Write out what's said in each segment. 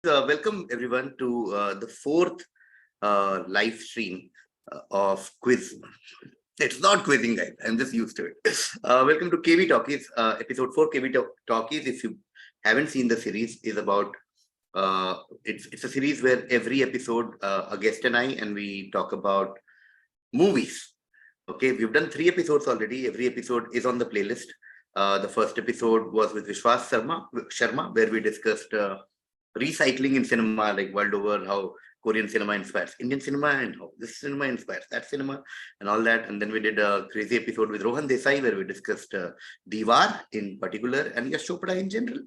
Welcome everyone to the fourth live stream of quiz. It's not quizzing, guys. I'm just used to it. Welcome to KV Talkies, episode 4. KV Talkies, if you haven't seen the series, is about it's a series where every episode a guest and we talk about movies. Okay, we've done 3 episodes already. Every episode is on the playlist. The first episode was with Vishwas Sharma, where we discussed recycling in cinema, like world over, how Korean cinema inspires Indian cinema and how this cinema inspires that cinema and all that. And then we did a crazy episode with Rohan Desai where we discussed Diwar in particular and Yash Chopra in general.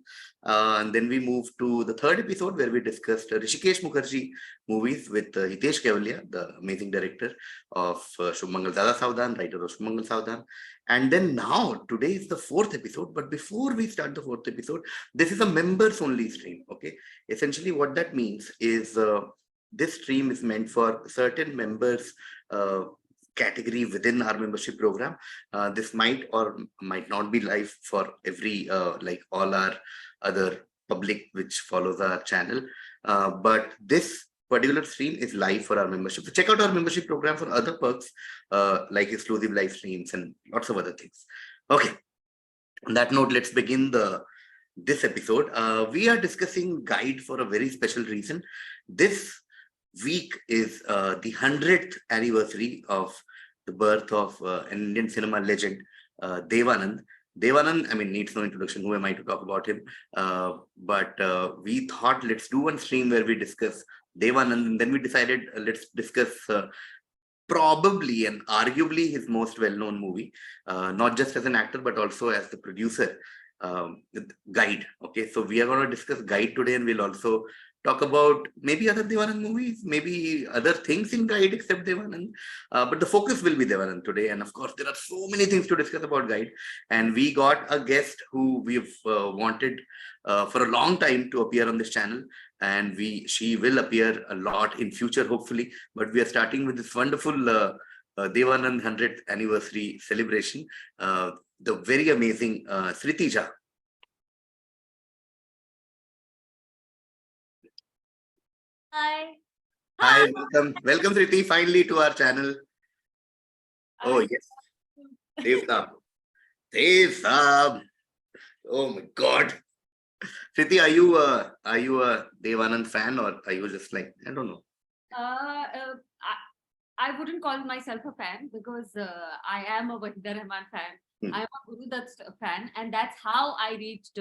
And then we moved to the third episode where we discussed Rishikesh Mukherjee movies with Hitesh Kevalia, the amazing director of Shubh Zada Savdan, writer of Shubh Savdan. And then now, today is the 4th episode. But before we start the 4th episode, this is a members only stream. Okay. Essentially, what that means is this stream is meant for certain members category within our membership program. This might or might not be live for every, like all our other public which follows our channel. But this particular stream is live for our membership. So check out our membership program for other perks like exclusive live streams and lots of other things. Okay. On that note, let's begin this episode. We are discussing Guide for a very special reason. This week is the 100th anniversary of the birth of an Indian cinema legend, Dev Anand. Dev Anand, I mean, needs no introduction. Who am I to talk about him? But we thought let's do one stream where we discuss Dev Anand, and then we decided let's discuss probably and arguably his most well-known movie, not just as an actor but also as the producer, Guide. Okay, so we are going to discuss Guide today, and we'll also talk about maybe other Dev Anand movies, maybe other things in Guide except Dev Anand. But the focus will be Dev Anand today. And of course, there are so many things to discuss about Guide. And we got a guest who we've wanted for a long time to appear on this channel. And she will appear a lot in future, hopefully. But we are starting with this wonderful Dev Anand 100th anniversary celebration. The very amazing Sriti Ja. Hi. Hi, welcome Sriti, finally to our channel. Oh yes, Dev Saab. Oh my God, Sriti, are you a Dev Anand fan, or are you just like, I don't know? I wouldn't call myself a fan because I am a Waheeda Rahman fan. I am a Guru Dutt fan, and that's how I reached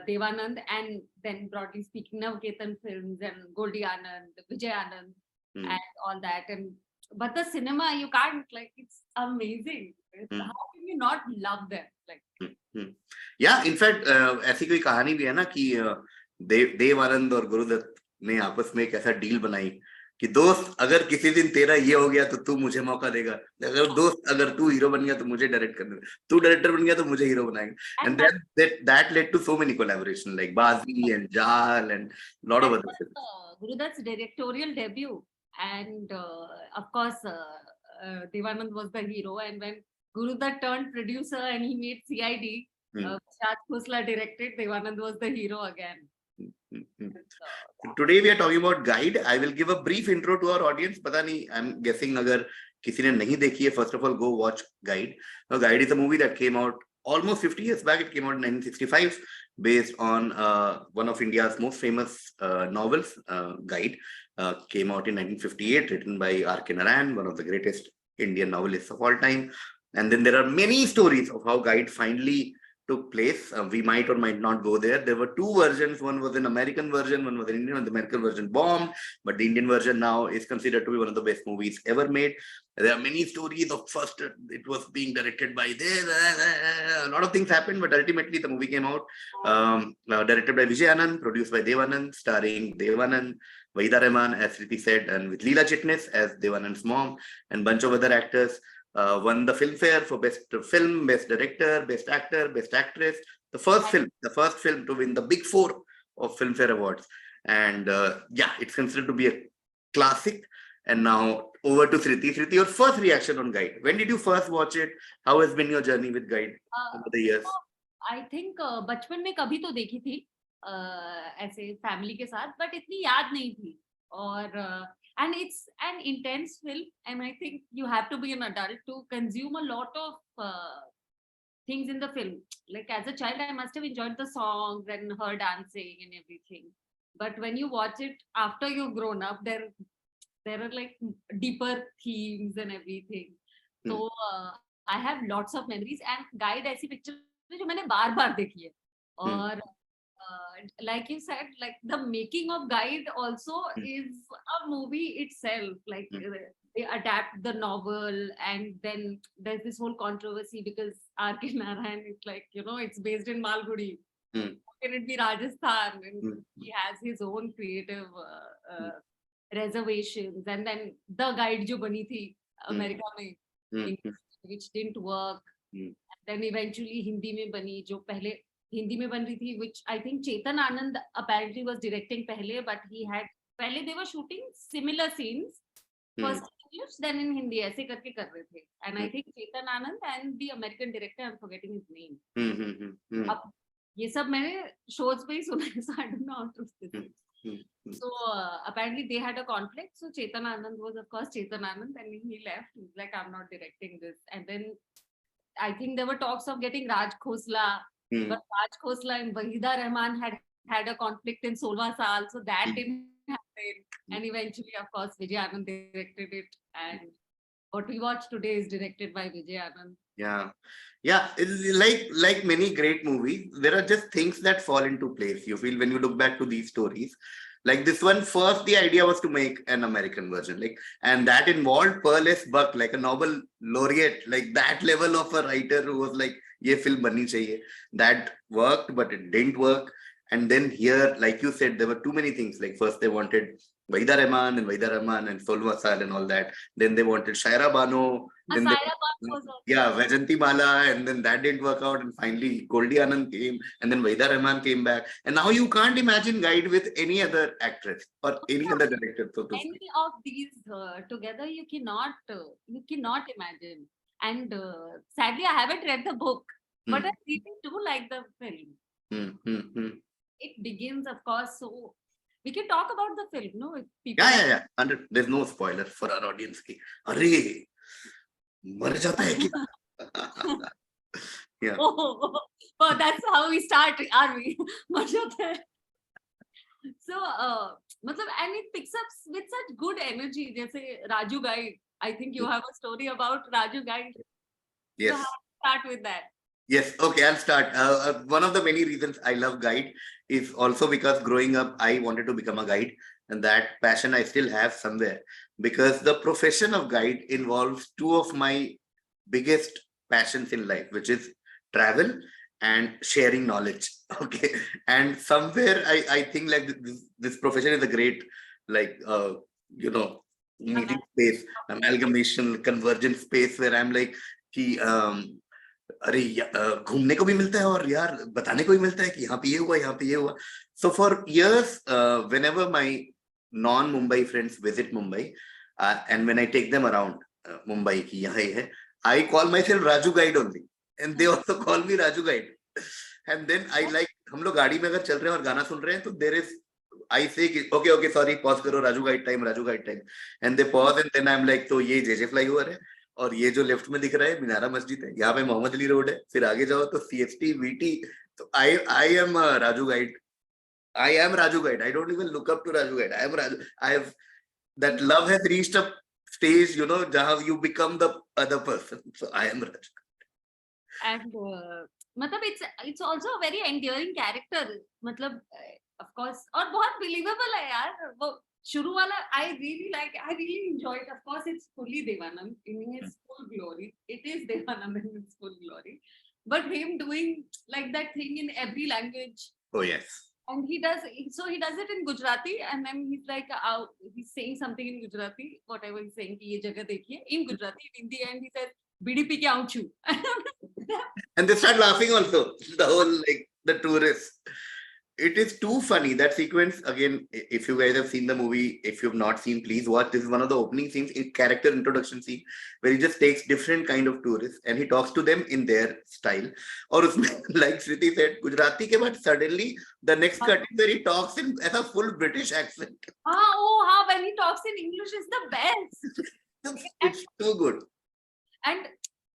Dev Anand, and then broadly speaking, Navketan Films and Goldie Anand, Vijay Anand, and all that. But the cinema, you can't, like, it's amazing. How can you not love them? Like, yeah, in fact, ऐसी कोई कहानी भी है ना कि देव आनंद और गुरुदत्त ने आपस में एक ऐसा डील बनाई कि दोस्त, अगर किसी दिन तेरा ये हो गया तो तू मुझे मौका देगा, अगर तू हीरो बन गया तो मुझे डायरेक्ट करने दे, तू डायरेक्टर बन गया तो मुझे हीरो बनाएगा. And that led to so many collaboration like Bazi and Jal and lot of other things. Gurudutt's directorial debut, and of course Dev Anand was the hero, and when Gurudutt turned producer and he made CID, Shad Khosla directed, Dev Anand was the hero again. Today we are talking about Guide. I will give a brief intro to our audience. पता नहीं, I'm guessing अगर किसी ने नहीं देखी है, first of all, go watch Guide. Now, Guide is a movie that came out almost 50 years back. It came out in 1965, based on one of India's most famous novels, Guide. Came out in 1958, written by R.K. Narayan, one of the greatest Indian novelists of all time. And then there are many stories of how Guide finally took place. We might or might not go there. There were 2 versions. One was an American version, one was an Indian, and the American version bombed. But the Indian version now is considered to be one of the best movies ever made. There are many stories of first it was being directed by this. A lot of things happened, but ultimately the movie came out. Directed by Vijay Anand, produced by Dev Anand, starring Dev Anand, Waheeda Rahman, as Sriti said, and with Leela Chitnis as Dev Anand's mom, and bunch of other actors. Won the Filmfare for Best Film, Best Director, Best Actor, Best Actress. The first film to win the Big 4 of Filmfare Awards. And yeah, it's considered to be a classic. And now over to Sriti. Sriti, your first reaction on Guide. When did you first watch it? How has been your journey with Guide over the years? I think बचपन में कभी तो देखी थी, ऐसे family के साथ, but इतनी याद नहीं थी. और and it's an intense film, and I think you have to be an adult to consume a lot of things in the film. Like as a child, I must have enjoyed the songs and her dancing and everything. But when you watch it after you've grown up, there are like deeper themes and everything. So I have lots of memories. And Guide ऐसी picture है जो मैंने बार बार देखी है. और like you said, like the making of Guide also is a movie itself. Like they adapt the novel, and then there's this whole controversy because R.K. Narayan is like, it's based in Malgudi. How can it be Rajasthan? And he has his own creative reservations. And then the Guide jo bani thi America mein, which didn't work. And then eventually Hindi mein bani, jo pehle Hindi mein ban rahi thi, which I think Chetan Anand apparently was directing pehle, but pehle they were shooting similar scenes. First in English, then in Hindi, ऐसे करके कर रहे थे. And I think Chetan Anand and the American director, I'm forgetting his name. अब ये सब मैंने shows पे ही सुना है, so I don't know how true this is. So apparently they had a conflict. So Chetan Anand was, of course, Chetan Anand, and he left. He was like, I'm not directing this. And then I think there were talks of getting Raj Khosla, but Raj Khosla and Wahida Rahman had a conflict in 16 Saal, so that didn't happen. And eventually, of course, Vijay Anand directed it, and what we watch today is directed by Vijay Anand. Yeah. It's like many great movies, there are just things that fall into place. You feel when you look back to these stories. Like this one, first the idea was to make an American version, and that involved Pearl S. Buck, like a Nobel laureate, like that level of a writer who was like, "Ye film banni chahiye." That worked, but it didn't work. And then here, like you said, there were too many things. Like first they wanted Wahida Rahman and Solwa Sal and all that. Then they wanted Shaira Bano. Then Vajanti Mala, and then that didn't work out. And finally, Goldie Anand came, and then Wahida Rahman came back. And now you can't imagine Guide with any other actress or any other director. So to any of these together, you cannot imagine. And sadly, I haven't read the book, but I really do like the film. It begins, of course, so we can talk about the film, no? If people yeah. There's no spoiler for our audience. Arey, mar jata hai kya? Yeah. Oh, that's how we start, are we? Mar jata hai. So, and it picks up with such good energy. Jaise Raju Guide. I think you have a story about Raju Guide. Yes. So how to start with that? Yes, okay, I'll start. One of the many reasons I love Guide is also because growing up, I wanted to become a guide, and that passion I still have somewhere, because the profession of guide involves two of my biggest passions in life, which is travel and sharing knowledge. Okay, and somewhere I think like this profession is a great, like, meeting space, amalgamation, convergent space where I'm like, कि अरे घूमने को भी मिलता है और यार बताने को भी मिलता है कि यहाँ पे ये हुआ, यहाँ पे ये हुआ. So for years, whenever my non-Mumbai friends visit Mumbai, and when I take them around Mumbai की यहाँ ये है, I call myself Raju Guide only, and they also call me Raju Guide. And then I like, हम लोग गाड़ी में अगर चल रहे हैं और गाना सुन रहे हैं, तो there is, I say okay, sorry, pause करो, Raju Guide time, and they pause, and then I'm like, तो ये JJ flyover है, और ये जो लेफ्ट में दिख रहा है मीनारा मस्जिद है, यहाँ पे मोहम्मद अली रोड है, फिर आगे जाओ तो CST VT. तो I am Raju Guide. I am Raju Guide. I don't even look up to Raju Guide. I am Raju. I have, that love has reached a stage, जहाँ you become the other person. So I am Raju. And it's also a very endearing character. Of course, और बहुत believable है यार. वो शुरू वाला I really enjoy it. Of course, it's fully Devanand in his full glory. It is Devanand in his full glory. But him doing like that thing in every language. Oh yes. And he does it in Gujarati, and then he's like, he's saying something in Gujarati, whatever he's saying, कि ये जगह देखिए, in Gujarati. In the end, he says, BDP के आऊँ छू. And they start laughing also. The whole, like, the tourists. it is too funny. That sequence, again, if you guys have seen the movie, if you've not seen, please watch. This is one of the opening scenes, in character introduction scene, where he just takes different kind of tourists and he talks to them in their style. Or usme, like Sriti said, Gujarati ke baad suddenly the next cut is where he talks in as a full British accent. When he talks in English is the best. It's too good. And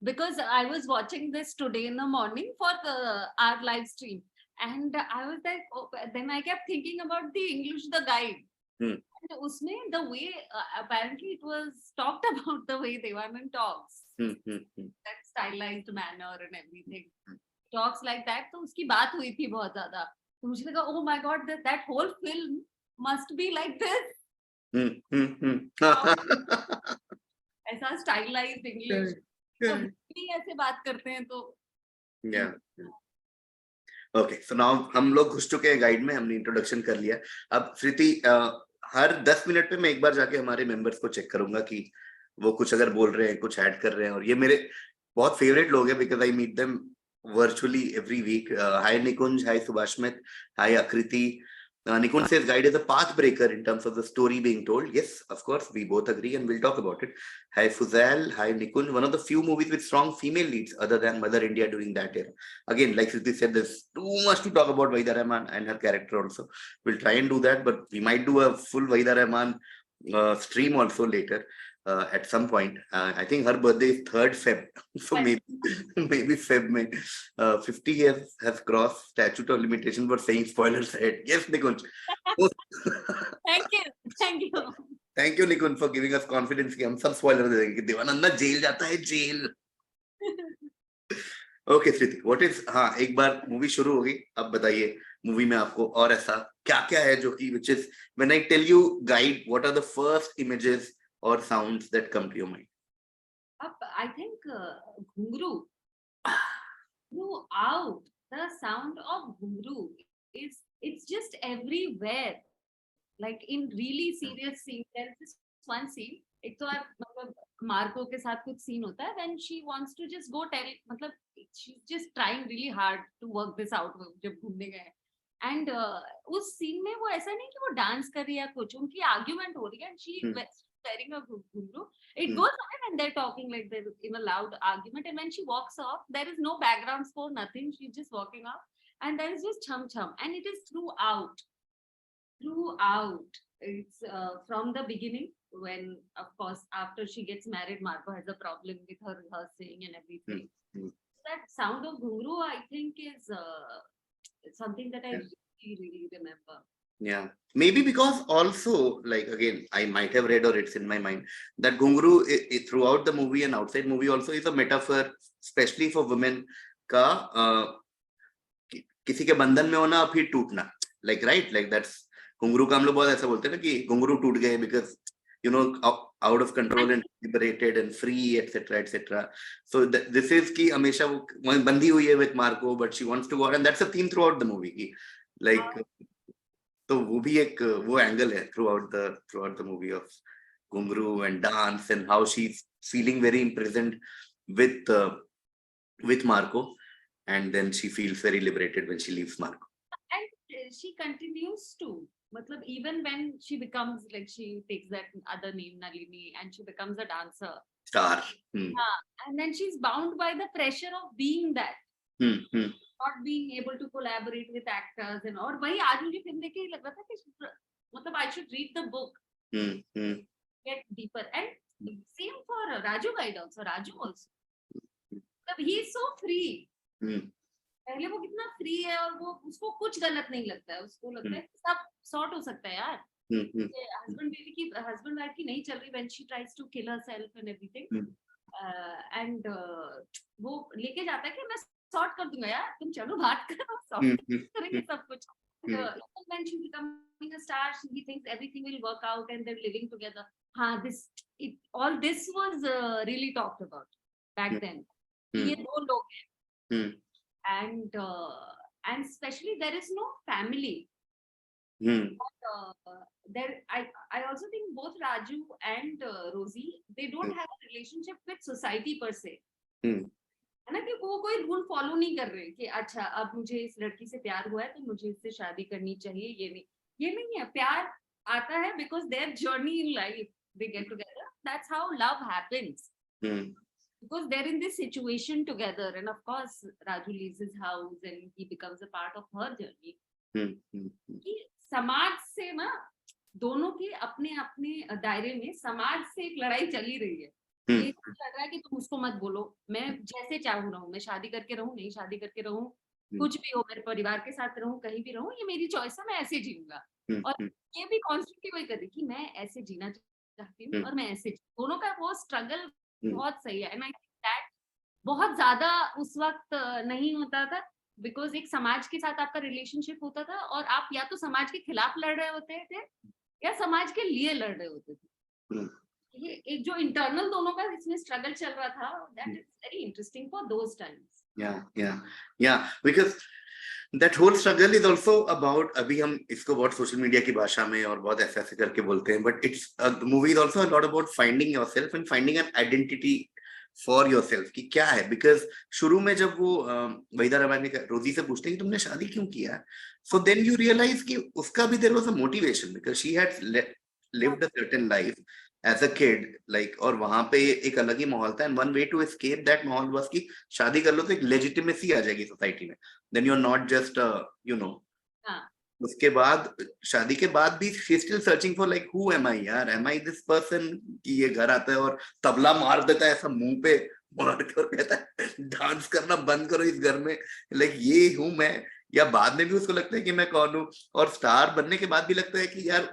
because I was watching this today in the morning for our live stream, and I was like, then I kept thinking about the English, the guide. And usme, the way, apparently it was talked about the way Devanand talks. That stylized manner and everything. Talks like that. तो उसकी बात हुई थी बहुत ज़्यादा. तो मुझे लगा, oh my God, that whole film must be like this. ऐसा stylized English. ऐसे बात करते हैं तो. Yeah. Okay, so now हम लोग घुस चुके हैं गाइड में, हमने इंट्रोडक्शन कर लिया. अब श्रुति, हर 10 मिनट पे मैं एक बार जाके हमारे मेंबर्स को चेक करूंगा कि वो कुछ अगर बोल रहे हैं, कुछ ऐड कर रहे हैं. और ये मेरे बहुत फेवरेट लोग हैं because I meet them virtually every week. Hi Nikunj, hi Subhashmit, hi Akriti. Nikunj says guide is a path breaker in terms of the story being told. Yes, of course, we both agree and we'll talk about it. Hi Fuzail, hi Nikunj. One of the few movies with strong female leads other than Mother India during that era. Again, like Sriti said, there's too much to talk about Vaida Rahman and her character also. We'll try and do that, but we might do a full Vaida Rahman stream also later. At some point. I think her birthday is 3rd Feb. So maybe Feb May. 50 years has crossed statute of limitation for saying spoilers ahead. Yes, Nikunj. Thank you. Thank you, Nikunj, for giving us confidence कि हम सब spoiler दे देंगे. Devanand jail जाता है, jail. Okay, Sriti, what is, हाँ, एक बार movie शुरू हो गई. अब बताइए मूवी में आपको और ऐसा क्या क्या है जो कि which is when I tell you guide, what are the first images or sounds that come to your mind? I think ghungru. Throughout, the sound of ghungru it's just everywhere. Like in really serious scene, there's this one scene. एक तो मतलब Marco के साथ कुछ scene होता है when she wants to just go tell, मतलब she's just trying really hard to work this out जब घूमने गए. And उस सीन में वो ऐसा नहीं कि वो डांस कर रही है कुछ, उनकी आर्ग्यूमेंट हो रही है and she wearing a ghungru. It goes away when they're talking like they're in a loud argument, and when she walks off, there is no background score, nothing. She's just walking off, and there is just chum chum, and it is throughout. It's from the beginning, when of course after she gets married, Marco has a problem with her rehearsing and everything. That sound of ghungru, I think, is something that I really remember. Yeah, maybe because also, like, again, I might have read or it's in my mind that ghungru throughout the movie and outside movie also is a metaphor, especially for women का किसी के बंधन में होना फिर टूटना, like, right, like that's घुंघरू का हम लोग बहुत ऐसा बोलते हैं ना कि घुंघरू टूट गए because you know out of control and liberated and free, etc. So this is कि हमेशा वो बंधी हुई है with Marco, but she wants to go out, and that's a theme throughout the movie कि like तो वो भी एक वो एंगल है throughout the movie of घुंघरू and dance and how she's feeling very imprisoned with Marco, and then she feels very liberated when she leaves Marco. And she continues to, matlab, even when she becomes, like, she takes that other name Nalini and she becomes a dancer star. And then she's bound by the pressure of being that, not being able to collaborate with actors and और वही आज मुझे film देख के लग रहा था कि मतलब I should read the book, get deeper. And same for Raju Guide also. He is so free. पहले वो कितना फ्री है और वो उसको कुछ गलत नहीं लगता है, उसको लगता है कि सब सॉर्ट हो सकता है यार. हस्बैंड वाइफ की नहीं चल रही when she tries to kill herself and everything, and वो लेके जाता है कि मैं सॉर्ट कर दूंगा यार, तुम चलो बात करो, सॉर्ट करेंगे सब कुछ. When she's becoming a star, he thinks everything will work out and they're living together. All this was really talked about back then. ये दो लोग हैं. And especially there is no family. But, I also think both Raju and Rosie, they don't have a relationship with society per se. है ना, कि वो कोई rule follow नहीं कर रहे कि अच्छा अब मुझे इस लड़की से प्यार हुआ है तो मुझे इससे शादी करनी चाहिए, ये नहीं है। प्यार आता है because their journey in life, they get together, that's how love happens, because they're in this situation together, and of course Raju leaves his house and he becomes a part of her journey. कि समाज से ना, दोनों के अपने अपने दायरे में समाज से एक लड़ाई चली रही है। ये लग रहा है कि तुम उसको मत बोलो, मैं जैसे चाहूँ रहूं, मैं शादी करके रहूं, नहीं शादी करके रहूं, कुछ भी हो, मेरे परिवार के साथ रहूं, कहीं भी रहूं, ये मेरी चॉइस है, मैं ऐसे जीऊंगा। और ये भी कॉन्स्टेंटली वही कर रही कि मैं ऐसे जीना चाहती हूँ और मैं ऐसे, दोनों का वो स्ट्रगल बहुत सही है। एंड आई थिंक दैट बहुत ज्यादा उस वक्त नहीं होता था, बिकॉज एक समाज के साथ आपका रिलेशनशिप होता था और आप या तो समाज के खिलाफ लड़ रहे होते थे या समाज के लिए लड़ रहे होते थे। ये एक जो इंटरनल दोनों का इसमें स्ट्रगल चल रहा था, that is very interesting for those times. yeah because that whole struggle is also about, अभी हम इसको बहुत सोशल मीडिया की भाषा में और बहुत ऐसे ऐसे करके बोलते हैं, but it's movie is also a lot about finding yourself and finding an identity for yourself कि क्या है। बिकॉज शुरू में जब वो वहीदा रहमान ने रोजी से पूछते हैं कि तुमने शादी क्यों किया, सो देन यू रियलाइज कि उसका भी there was a motivation because she had lived a certain life as a kid like, और वहां पे एक अलग ही माहौल था, and one way to escape that माहौल वाज कि शादी कर लो तो एक लेजिटिमेसी आ जाएगी सोसाइटी में, then you are not just you know. उसके बाद शादी के बाद भी she still searching for like who am I यार, एम आई दिस पर्सन, कि ये घर आता है और तबला मार देता है ऐसा मुंह पे मार कर कहता है डांस करना बंद करो इस घर में, लाइक ये हूं मैं। या बाद में भी उसको लगता है कि मैं कौन हूँ, और स्टार बनने के बाद भी लगता है कि यार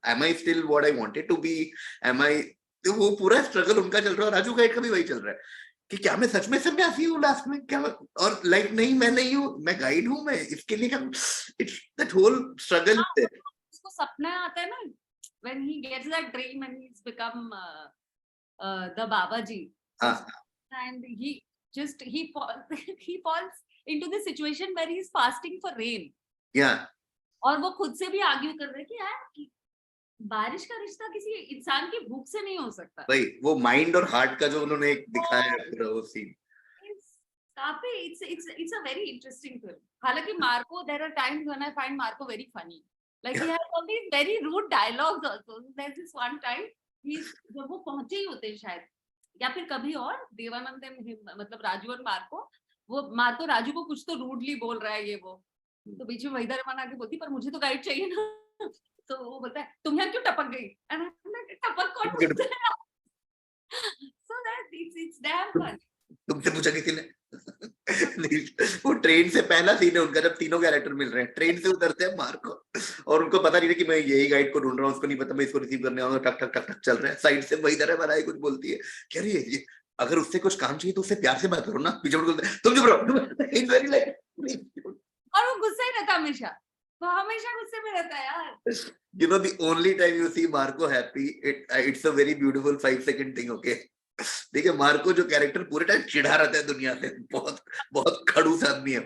am I still what I wanted to be, am I. तो वो पूरा स्ट्रगल उनका चल रहा है, राजू गाइड का भी वही चल रहा है कि क्या मैं सच में सन्यासी हूँ लास्ट में, क्या और लाइक नहीं मैं नहीं हूँ, मैं गाइड हूँ, मैं इसके लिए क्या, it's that whole struggle there. उसको सपना आता है ना, when he gets that dream and he's become the Babaji, and he falls into the situation where he's fasting for rain. और वो खुद से भी आर्ग्यू कर रहे हैं कि यार बारिश का रिश्ता किसी इंसान की भूख से नहीं हो सकता। भाई वो माइंड और हार्ट का जो उन्होंने एक दिखाया है पूरा वो सीन, काफी it's a very interesting film. हालांकि Marco, there are times when I find Marco very funny, like he has all these very rude dialogues also. There's this one time जब वो पहुंचे ही होते हैं शायद, या फिर कभी और देवानंद मतलब राजू और मार्को राजू को कुछ तो रूडली बोल रहा है ये वो, तो बीच में वहीदा रहमान आके बोलती पर मुझे तो गाइड चाहिए ना, तो वो बोलता है तुम यहाँ क्यों टपक गई, टपक कौन बोलता है? So that it's damn fun. तुमसे पूछा किसी ने? वो ट्रेन से पहला सीन है उनका जब तीनों कैरेक्टर मिल रहे हैं, ट्रेन से उतरते हैं मार्को और उनको पता नहीं है कि मैं यही गाइड को ढूंढ रहा हूँ, उसको नहीं पता मैं इसको रिसीव करने आऊंगा, टक टक टक टक चल रहा है, साइड से वहीदा रहमान आई कुछ बोलती है, कह रही है अगर उससे कुछ काम चाहिए तो उससे प्यार से बात करो ना, पीछे बोलते तुम चुप रहो, इट्स वेरी लाइक, और वो गुस्सा ही रहता हमेशा, वो हमेशा गुस्से में रहता है यार। You know, the only time you see Marco happy, it's a very beautiful 5-second thing, okay? देखिए मार्को जो कैरेक्टर पूरे टाइम चिढ़ा रहता है दुनिया से, बहुत बहुत खड़ूस आदमी है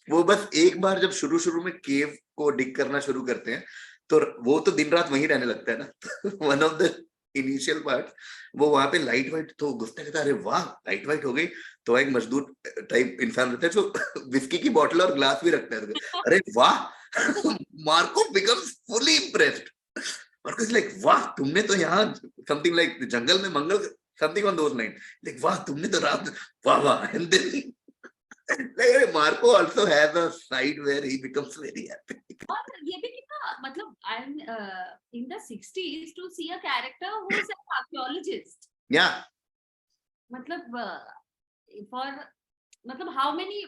वो बस एक बार जब शुरू शुरू में केव को डिग करना शुरू करते हैं तो वो तो दिन रात वहीं रहने लगता है ना। One of the initial part वो वहां पे लाइट वाइट, तो गुस्सा कहता है अरे वाह लाइट वाइट हो गई, तो एक मजदूर टाइप इंसान रहता है जो विस्की की बोतल और ग्लास भी रखता है, अरे वाह। Marco becomes fully impressed, Marco is like वाह तुमने तो यहाँ समथिंग लाइक जंगल में मंगल, something on those lines, like वाह तुमने तो रात वाह वाह, and then like Marco also has a side where he becomes very happy. और ये भी कितना मतलब I'm in the 60s to see a character who is an archaeologist. Yeah. मतलब for मतलब how many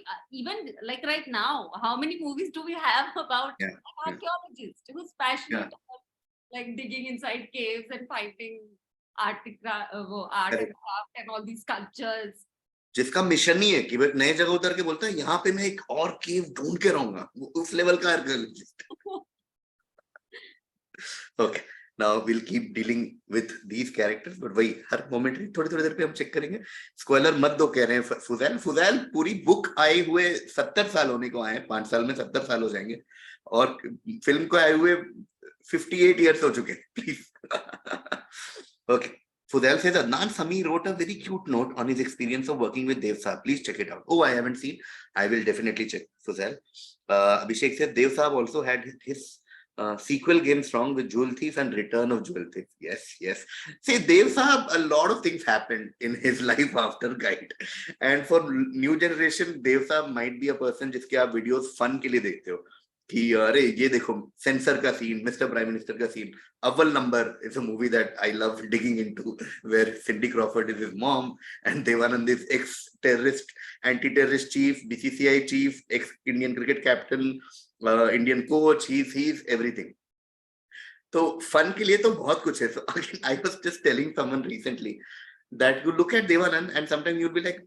even like right now how many movies do we have about an archaeologist who's passionate about like digging inside caves and finding art and craft and all these sculptures, जिसका mission ही है कि वो नए जगह उतर के बोलता है यहाँ पे मैं एक और केव ढूंढ के रहूंगा, उस लेवल का archaeologist. Okay now will keep dealing with these characters, but वही हर मोमेंटरी थोड़ी थोड़ी देर पे हम चेक करेंगे। स्पॉइलर मत दो कह रहे हैं फुजैल पूरी बुक आए हुए 70 साल होने को आए, 5 साल में 70 साल हो जाएंगे और फिल्म को आए हुए 58 ईयर्स हो चुके, please. Okay Fudel says Adnan Sami wrote a very cute note on his experience of working with Dev Saab. Please check it out. Oh, I haven't seen. I will definitely check, Fudel. Abhishek said Dev Saab also had his sequel game strong with Jewel Thief and Return of Jewel Thief. Yes, yes. See, Dev Saab, a lot of things happened in his life after Guide. And for new generation, Dev Saab might be a person जिसके आप videos fun के लिए देखते हो. कि अरे ये देखो सेंसर का सीन, मिस्टर प्राइम मिनिस्टर का सीन, अव्वल number is a movie that I love digging into, where Cindy Crawford is his mom and Devanand is ex-terrorist, anti-terrorist chief, BCCI chief, ex-Indian cricket captain, Indian coach, he's everything. तो fun के लिए तो बहुत कुछ है. So again, I was just telling someone recently that you look at Devanand and sometimes you'll be like,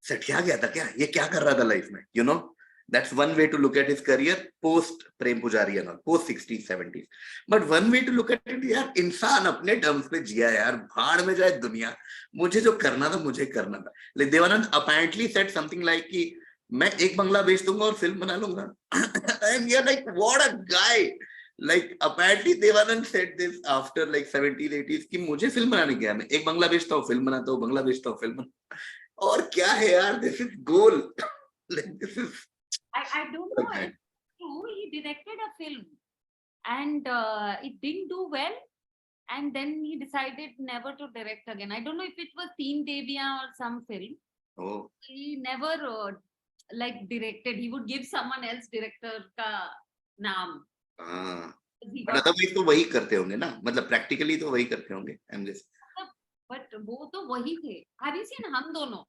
सटिया गया था क्या, ये क्या कर रहा था लाइफ में, you know. That's one way to look at his career post Prem Pujari and all, post 60s 70s. But one way to look at it, यार इंसान अपने टर्म्स पे जिया यार, भाड़ में जाए दुनिया, मुझे जो करना था मुझे करना था. Like Devanand apparently said something like कि मैं एक बंगला बेच दूंगा और फिल्म बना लूंगा. And you're like, what a guy. Like apparently Devanand said this after like 70s 80s कि मुझे फिल्म बनाने गया, मैं एक बंगला बेचता हूँ फिल्म बनाता हूँ, बंगला बेचता हूँ फिल्म. और क्या है यार, this is goal. Like this is. I don't know if true. He directed a film and it didn't do well, and then he decided never to direct again. I don't know if it was Teen Devia or some film. Oh. He never like directed. He would give someone else director का नाम. हाँ. He but got, otherwise तो वही करते होंगे ना, मतलब practically तो वही करते होंगे. I'm just. but वो तो वही थे. Have you seen हम दोनों?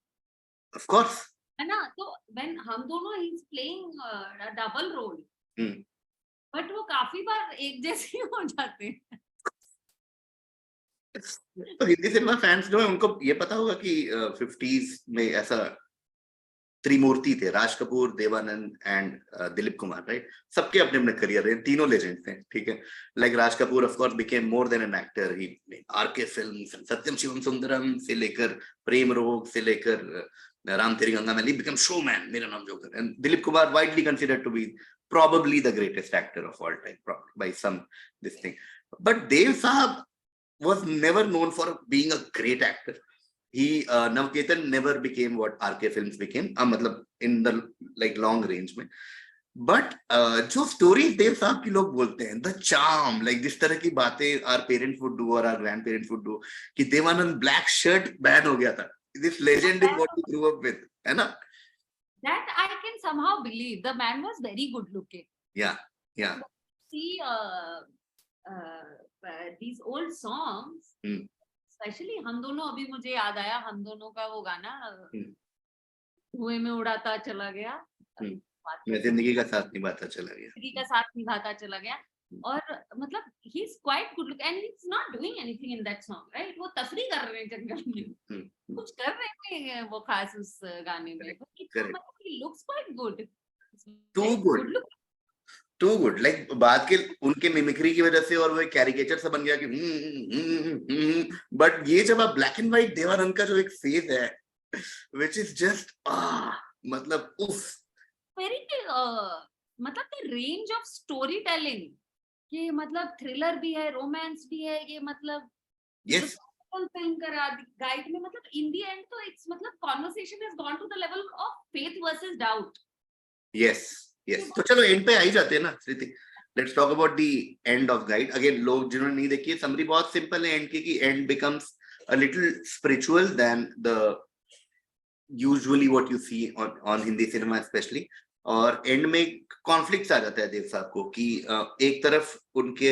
Of course. है ना, तो when हम दोनों he's playing a double role. But वो काफी बार एक जैसे ही हो जाते हैं. तो हिंदी सिनेमा फैंस जो है उनको ये पता होगा कि 50s में ऐसा त्रिमूर्ति थे, राज कपूर, देवानंद एंड दिलीप कुमार, राइट. सबके अपने अपने करियर है, तीनों लेजेंड थे, ठीक है. Like Raj Kapoor of course became more than an actor. He RK films, Satyam Shivam Sundaram से लेकर प्रेम रोग से लेकर राम तेरी गंगा मैली, become showman, Mera Naam Joker. And Dilip Kumar widely considered to be probably the greatest actor of all time, by some this thing. But Dev Sahab was never known for being a great actor. He Navketan never became what RK Films became, मतलब in the like long range में. But जो stories Dev Sahab की लोग बोलते हैं, the charm, like जिस तरह की बातें our parents would do or our grandparents would do, कि देवानंद black shirt ban हो गया था. This legend is what we grew up with, है ना? That I can somehow believe. The man was very good looking. Yeah, yeah. See these old songs, especially हम दोनों, अभी मुझे याद आया हम दोनों का वो गाना धुएं में उड़ाता चला गया, मैं जिंदगी का साथ निभाता चला गया, जिंदगी का साथ निभाता चला गया. और मतलब he is quite good looking and he's not doing anything in that song, right? वो तफरी कर रहे हैं जंगल में, कुछ कर रहे हैं वो खास उस गाने में. मतलब he looks quite good. Too good. Too good. Like बात के उनके मिमिक्री की वजह से और वो कैरिकेचर सा बन गया कि बट ये जब आप ब्लैक एंड व्हाइट देवानंद का जो एक फेस है which is just मतलब उफ, very मतलब the range of storytelling, कि मतलब थ्रिलर भी है, रोमांस भी है, ये मतलब yes, फिल्म करा गाइड में. मतलब इन द एंड तो इट्स मतलब conversation has gone to the level of faith versus doubt. yes, yes. तो चलो एंड पे आ ही जाते हैं ना Shruti. Let's talk about the end of Guide. Again लोग जिन्होंने नहीं देखी है, समरी बहुत सिंपल है एंड की, कि and becomes a little spiritual than the usually what you see on Hindi cinema especially. और एंड में कॉन्फ्लिक्ट्स आ जाता है देव साहब को कि एक तरफ उनके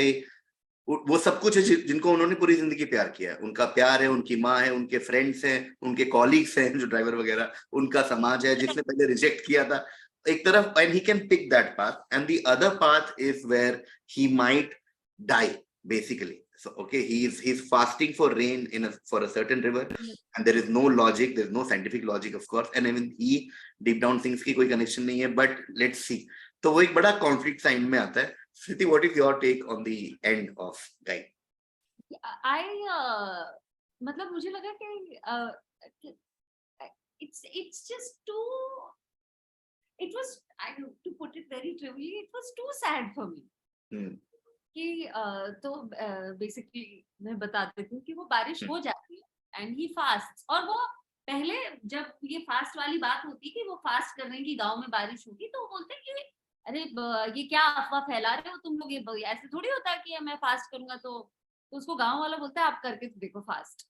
वो सब कुछ है जिनको उन्होंने पूरी जिंदगी प्यार किया है. उनका प्यार है, उनकी माँ है, उनके फ्रेंड्स हैं, उनके कॉलीग्स हैं जो ड्राइवर वगैरह, उनका समाज है जिसने पहले रिजेक्ट किया था एक तरफ, and he can pick that path, and the other path is where he might die basically. So okay, he's fasting for rain for a certain river, and there is no logic, there's no scientific logic of course, and even he deep down thinks कि कोई connection नहीं है, but let's see. तो वो एक बड़ा conflict sign में आता है. Sriti, what is your take on the end of Guy? मतलब मुझे लगा कि it's just too, it was, to put it very trivially, it was too sad for me. कि तो बेसिकली मैं बता देती हूँ कि वो बारिश हो जाती है एंड ही फास्ट, और वो पहले जब ये फास्ट वाली बात होती कि वो फास्ट कर रहे हैं कि गांव में बारिश होगी, तो वो बोलते हैं कि अरे ये क्या अफवाह फैला रहे हो तुम लोग, ये ऐसे थोड़ी होता है कि मैं फास्ट करूंगा तो उसको गांव वाला बोलता है आप करके तो देखो फास्ट।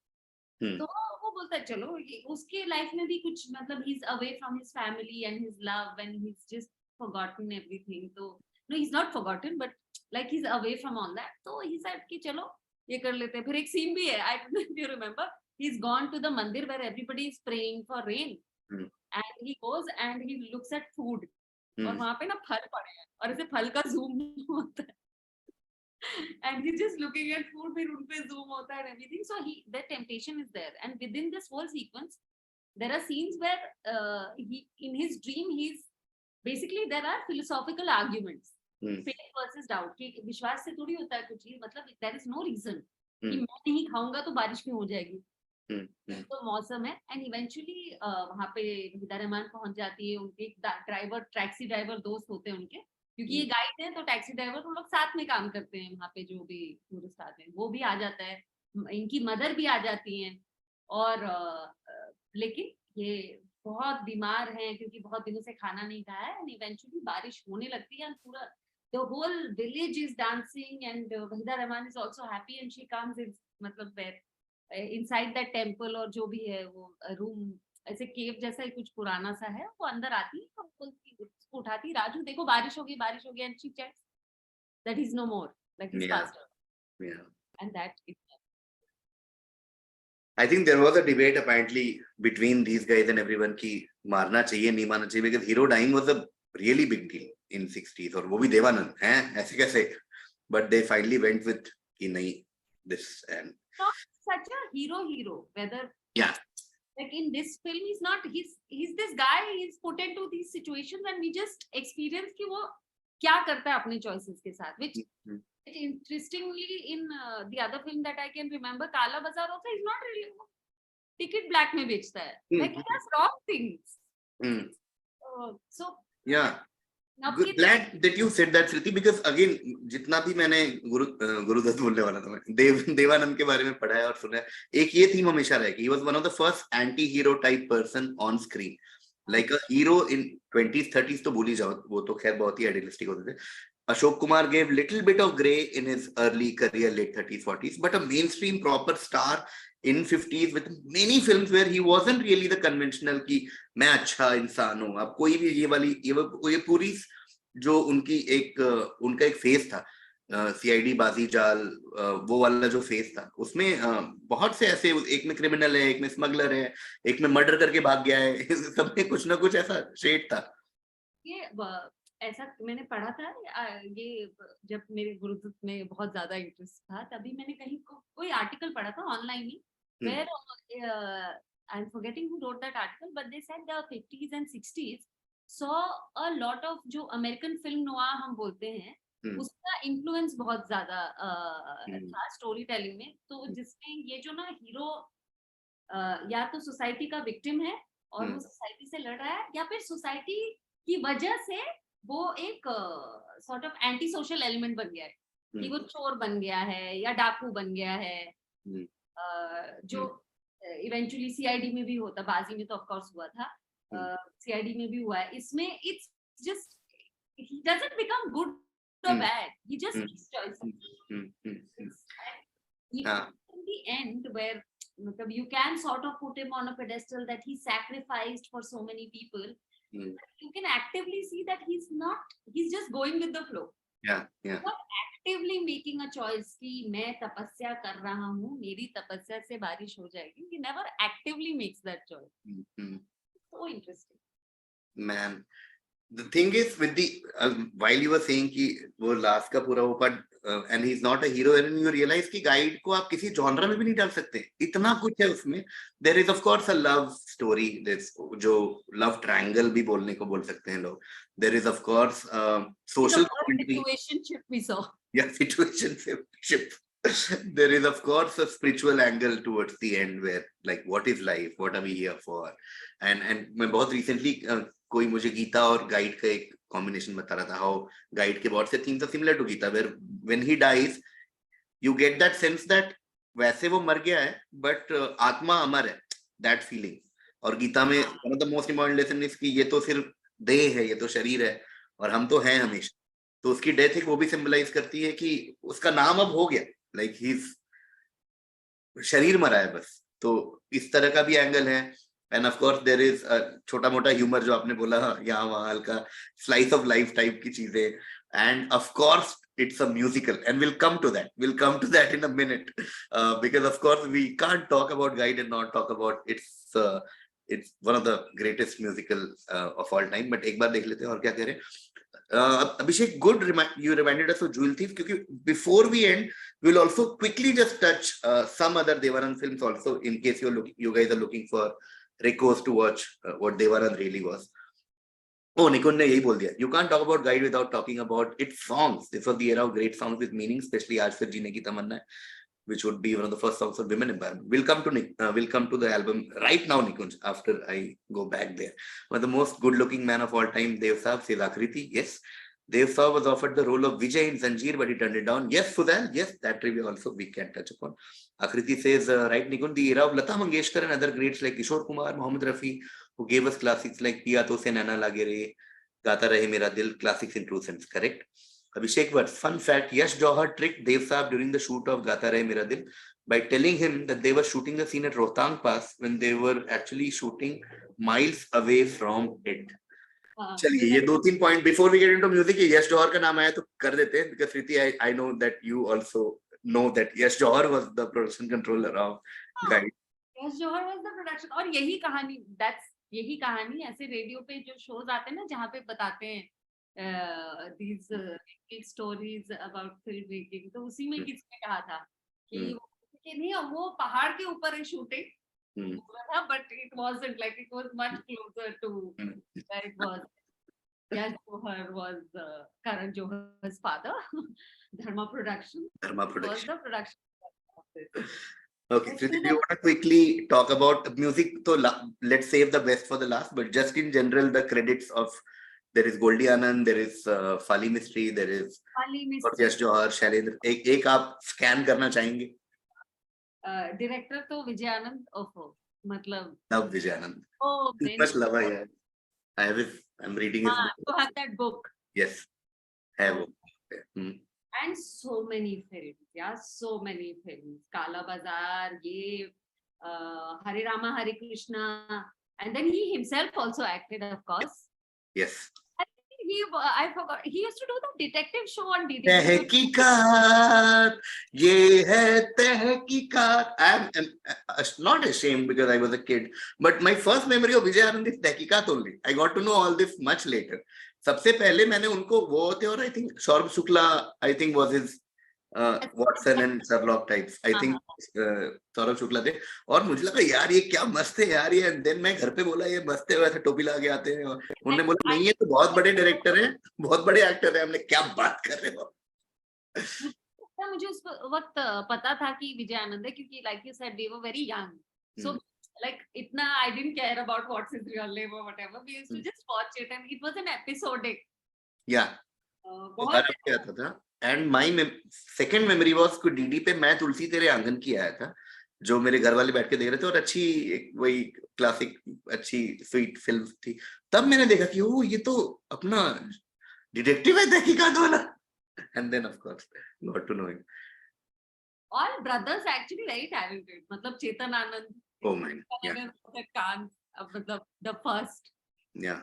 तो वो बोलता है चलो, उसके लाइफ में भी कुछ मतलब he is away from his family and his love and he is just forgotten everything, तो no he is not forgotten but like he is away from all that, तो ही सेड कि चलो ये कर लेते हैं। फिर एक सीन भी है, I don't know if you remember, he is gone to the mandir where everybody is praying for rain and he goes and he looks at food, और वहां पे ना फल पड़े हैं और ऐसे फल का जूम होता है and he's just looking at food, फिर उन पे zoom होता है and everything, so the temptation is there, and within this whole sequence there are scenes where he in his dream he's basically there are philosophical arguments, faith versus doubt, कि विश्वास से थोड़ी होता है कुछ चीज, मतलब there is no reason कि मैं नहीं खाऊंगा तो बारिश क्यों हो जाएगी, तो मौसम है एंड इवेंचुअली वहां पे वहीदा रहमान पहुंच जाती है, उनके ड्राइवर टैक्सी ड्राइवर दोस्त होते हैं उनके, क्योंकि ये गाइड है तो टैक्सी ड्राइवर वो लोग साथ में काम करते हैं वहां पे, जो भी टूरिस्ट आते हैं वो भी आ जाता है, इनकी मदर भी आ जाती हैं, और लेकिन ये बहुत बीमार हैं क्योंकि बहुत दिनों से खाना नहीं खाया है, एंड इवेंचुअली बारिश होने लगती है एंड पूरा the whole village is dancing and Waheeda Rehman is also happy and she comes in, मतलब इनसाइड दैट टेम्पल, और जो भी है वो रूम ऐसे केव जैसा ही कुछ पुराना सा है, वो अंदर आती है तो उसको उठाती, राजू देखो बारिश होगी and she checks that is no more, like is fast and that is I think there was a debate apparently between these guys and everyone कि मारना चाहिए नहीं मारना चाहिए, because hero dying was a really big deal in 60s, और वो भी देवानंद हैं ऐसे कैसे, but they finally went with कि नहीं this, and not such a hero whether yeah, like in this film he's not, he's this guy, he's put into these situations and we just experience कि वो क्या करता है अपने choices के साथ, which interestingly in the other film that I can remember, Kala Bazaar also is not really ticket black में बेचता है, like he does wrong things. So yeah, good, glad that you said that Sriti, because again जितना भी मैंने गुरुदत्त बोलने वाला था, मैं देवानंद के बारे में पढ़ा है और सुना है, एक ये थीम हमेशा रहा कि he was one of the first anti-hero type person on screen, like a hero in 20s 30s तो भूल ही जाओ, वो तो खैर बहुत ही आइडियलिस्टिक होते थे. Ashok Kumar gave little bit of gray in his early career, late 30s 40s, but a mainstream proper star in 50s with many films where he wasn't really the conventional कि मैं अच्छा इंसान हूँ. अब कोई भी ये पूरी जो उनकी उनका एक फेस था, सीआईडी बाजी जाल, वो वाला जो फेस था, उसमें बहुत से ऐसे, एक में क्रिमिनल है, एक में स्मगलर है, एक में मर्डर करके भाग गया है, सब में कुछ ना कुछ ऐसा शेड था. ये ऐसा मैंने पढ़ा था, ये जब मेरे गुरुदत्त में बहुत ज्यादा इंटरेस्ट था, तभी मैंने कहीं कोई आर्टिकल पढ़ा था online he, where I'm forgetting who wrote that article, but they said the 50s and 60s saw a lot of जो अमेरिकन फिल्म नोआ हम बोलते हैं, उसका इन्फ्लुएंस बहुत ज्यादा था स्टोरी टेलिंग में, तो जिसमें ये जो ना हीरो या तो सोसाइटी का विक्टिम है और वो सोसाइटी से लड़ रहा है, या फिर सोसाइटी की वजह से वो एक sort of anti social element बन गया है, कि वो चोर बन गया है या डाकू बन गया है, जो इवेंचुअली सीआईडी में भी होता, बाजी में तो ऑफ कोर्स हुआ था, सीआईडी में भी हुआ है. इसमें it's just he doesn't become good or bad, he just makes choices. In the end where you can sort of put him on a pedestal that he sacrificed for so many people, you can actively see that he's just going with the flow. Not actively making a choice कि मैं तपस्या कर रहा हूँ, मेरी तपस्या से बारिश हो जाएगी. He never actively makes that choice. So interesting. Man, the thing is with the while you were saying कि वो लास्ट का पूरा वो part, and he's not a hero, and you realize कि गाइड को आप किसी जॉनरा में भी नहीं डाल सकते, इतना कुछ है उसमें. There is of course a love story, जो love triangle भी बोलने को बोल सकते हैं लोग. There is of course social situationship we saw. Yeah, situationship. There is of course a spiritual angle towards the end where like what is life, what are we here for, and मैं बहुत recently कोई मुझे गीता और guide का एक combination बता रहा था, हाउ गाइड के बहुत से themes are similar to Gita, where when he dies you get that sense that वैसे वो मर गया है बट आत्मा अमर है, दैट फीलिंग। और गीता में one of the most important lesson is कि ये तो सिर्फ देह है, ये तो शरीर है और हम तो हैं हमेशा। तो उसकी डेथ एक वो भी सिंबलाइज करती है कि उसका नाम अब हो गया, लाइक ही शरीर मरा है बस। तो इस तरह का भी एंगल है। And of course there is छोटा मोटा ह्यूमर जो आपने बोला, यहाँ वहाँ हल्का स्लाइस ऑफ लाइफ टाइप की चीजें। And of course it's a musical, and we'll come to that in a minute, because of course we can't talk about Guide and not talk about it's one of the greatest musical of all time. But एक बार देख लेते हैं और क्या कह रहे हैं। Abhishek, good you reminded us of Jewel Thief, क्योंकि before we end we'll also quickly just touch some other Devanand films also, in case you guys are looking for recos to watch what Devanand really was. Oh, Nikun ने यही बोल दिया, you can't talk about Guide without talking about its songs. This was the era of great songs with meaning, especially आज फिर जीने की तमन्ना है, which would be one of the first songs of women empowerment. We'll come to the album right now, Nikunj, after I go back there. One of the most good-looking man of all time, Dev Saab, says Akriti. Yes, Dev Saab was offered the role of Vijay in Zanjeer, but he turned it down. Yes, Sudhal, yes, that trivia also we can touch upon. Akriti says, right, Nikun, the era of Lata Mangeshkar and other greats like Kishore Kumar, Mohammed Rafi, who gave us classics like Piya To Se Naina Lage Re, Gata Rahe Mera Dil, classics in true sense, correct? Abhishek, but fun fact, Yash Johar tricked Dev Saab during the shoot of Gata Rahe Mera Dil by telling him that they were shooting the scene at Rohtang Pass when they were actually shooting miles away from it. चलिए, ये 2-3 point before we get into music, Yash Johar का नाम आया तो कर देते हैं, because Sriti, I know that you also know that Yash Johar was the production controller of Guide. Yash Johar was the production, और यही कहानी ऐसे रेडियो पे जो शोज आते हैं ना, जहाँ पे बताते हैं these stories about film making, तो उसी में किसी ने कहा था कि नहीं, वो पहाड़ के ऊपर है shooting, but it wasn't, like it was much closer to where it was. Yash Johar was Karan Johar's father. Dharma Production was the production of this. Okay, Sriti, do you want to quickly talk about music? So let's save the best for the last, but just in general, the credits of, there is Goldie Anand, there is Fali Mistry, there is Yash Johar, Shailendra. एक आप scan करना चाहेंगे? Director तो विजय आनंद, ओहो, मतलब love Vijay Anand, oh, much love है यार. I'm reading his book. You have that book. Yes, है वो. And so many films, yeah, so many films. Kala Bazaar, ye, Hare Rama, Hare Krishna, and then he himself also acted, of course. Yes. I forgot. He used to do the detective show on DD. Tehqiqat, ye hai tehqiqat. I'm not ashamed because I was a kid, but my first memory of Vijay Anand is Tehqiqat only. I got to know all this much later. सबसे पहले मैंने उनको वो थे, और I think Saurabh Shukla, I think was his Watson and Sherlock types, I think Saurabh Shukla थे, और मुझे लगा यार ये क्या मस्त है यार ये। एंड देन मैं घर पे बोला ये मस्त है, वैसे टोपी लगा के आते हैं, और उन्होंने बोला नहीं ये तो बहुत बड़े डायरेक्टर हैं, बहुत बड़े एक्टर हैं। हमने क्या बात कर रहे हो। मुझे उस वक्त पता था कि विजय आनंद है, क्योंकि like you said we were very young, so like itna I didn't care about what's his real name or whatever. We used to just watch it, and it was an episodic. Yeah. बहुत अच्छा आता था. And my second memory was कि DD पे मैं तुलसी तेरे आंगन की आया था, जो मेरे घर वाले बैठ के देख रहे थे, और अच्छी वही क्लासिक अच्छी स्वीट फिल्म थी। तब मैंने देखा कि ओ ये तो अपना डिटेक्टिव है तहकीकात वाला। And then of course got to know him. All brothers actually very talented. मतलब Chetan Anand. Oh my, yeah. The first. Yeah.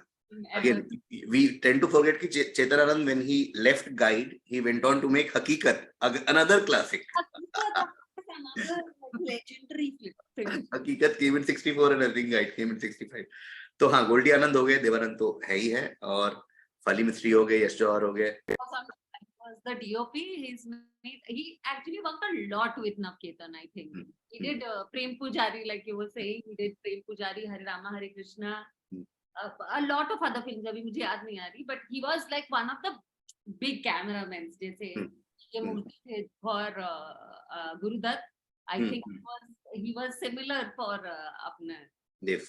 Again, we tend to forget कि Chetan Anand, when he left Guide, he went on to make Hakikat, another classic. Another legendary film. Hakikat came in 64 and I think Guide came in 65. तो हाँ, गोल्डी आनंद हो गए, देवानंद तो है ही है, और फाली मिस्त्री हो गए, यश जौहर हो गए. The DOP, he actually worked a lot with Navketan, I think. He did Prem Pujari, like you were saying. He did Prem Pujari, Hare Rama, Hare Krishna. A lot of other films, abhi mujhe yaad nahi aa rahi, but he was like one of the big cameramans. जैसे ये मूर्ति थे for Guru Dutt. I think he was similar for अपने देव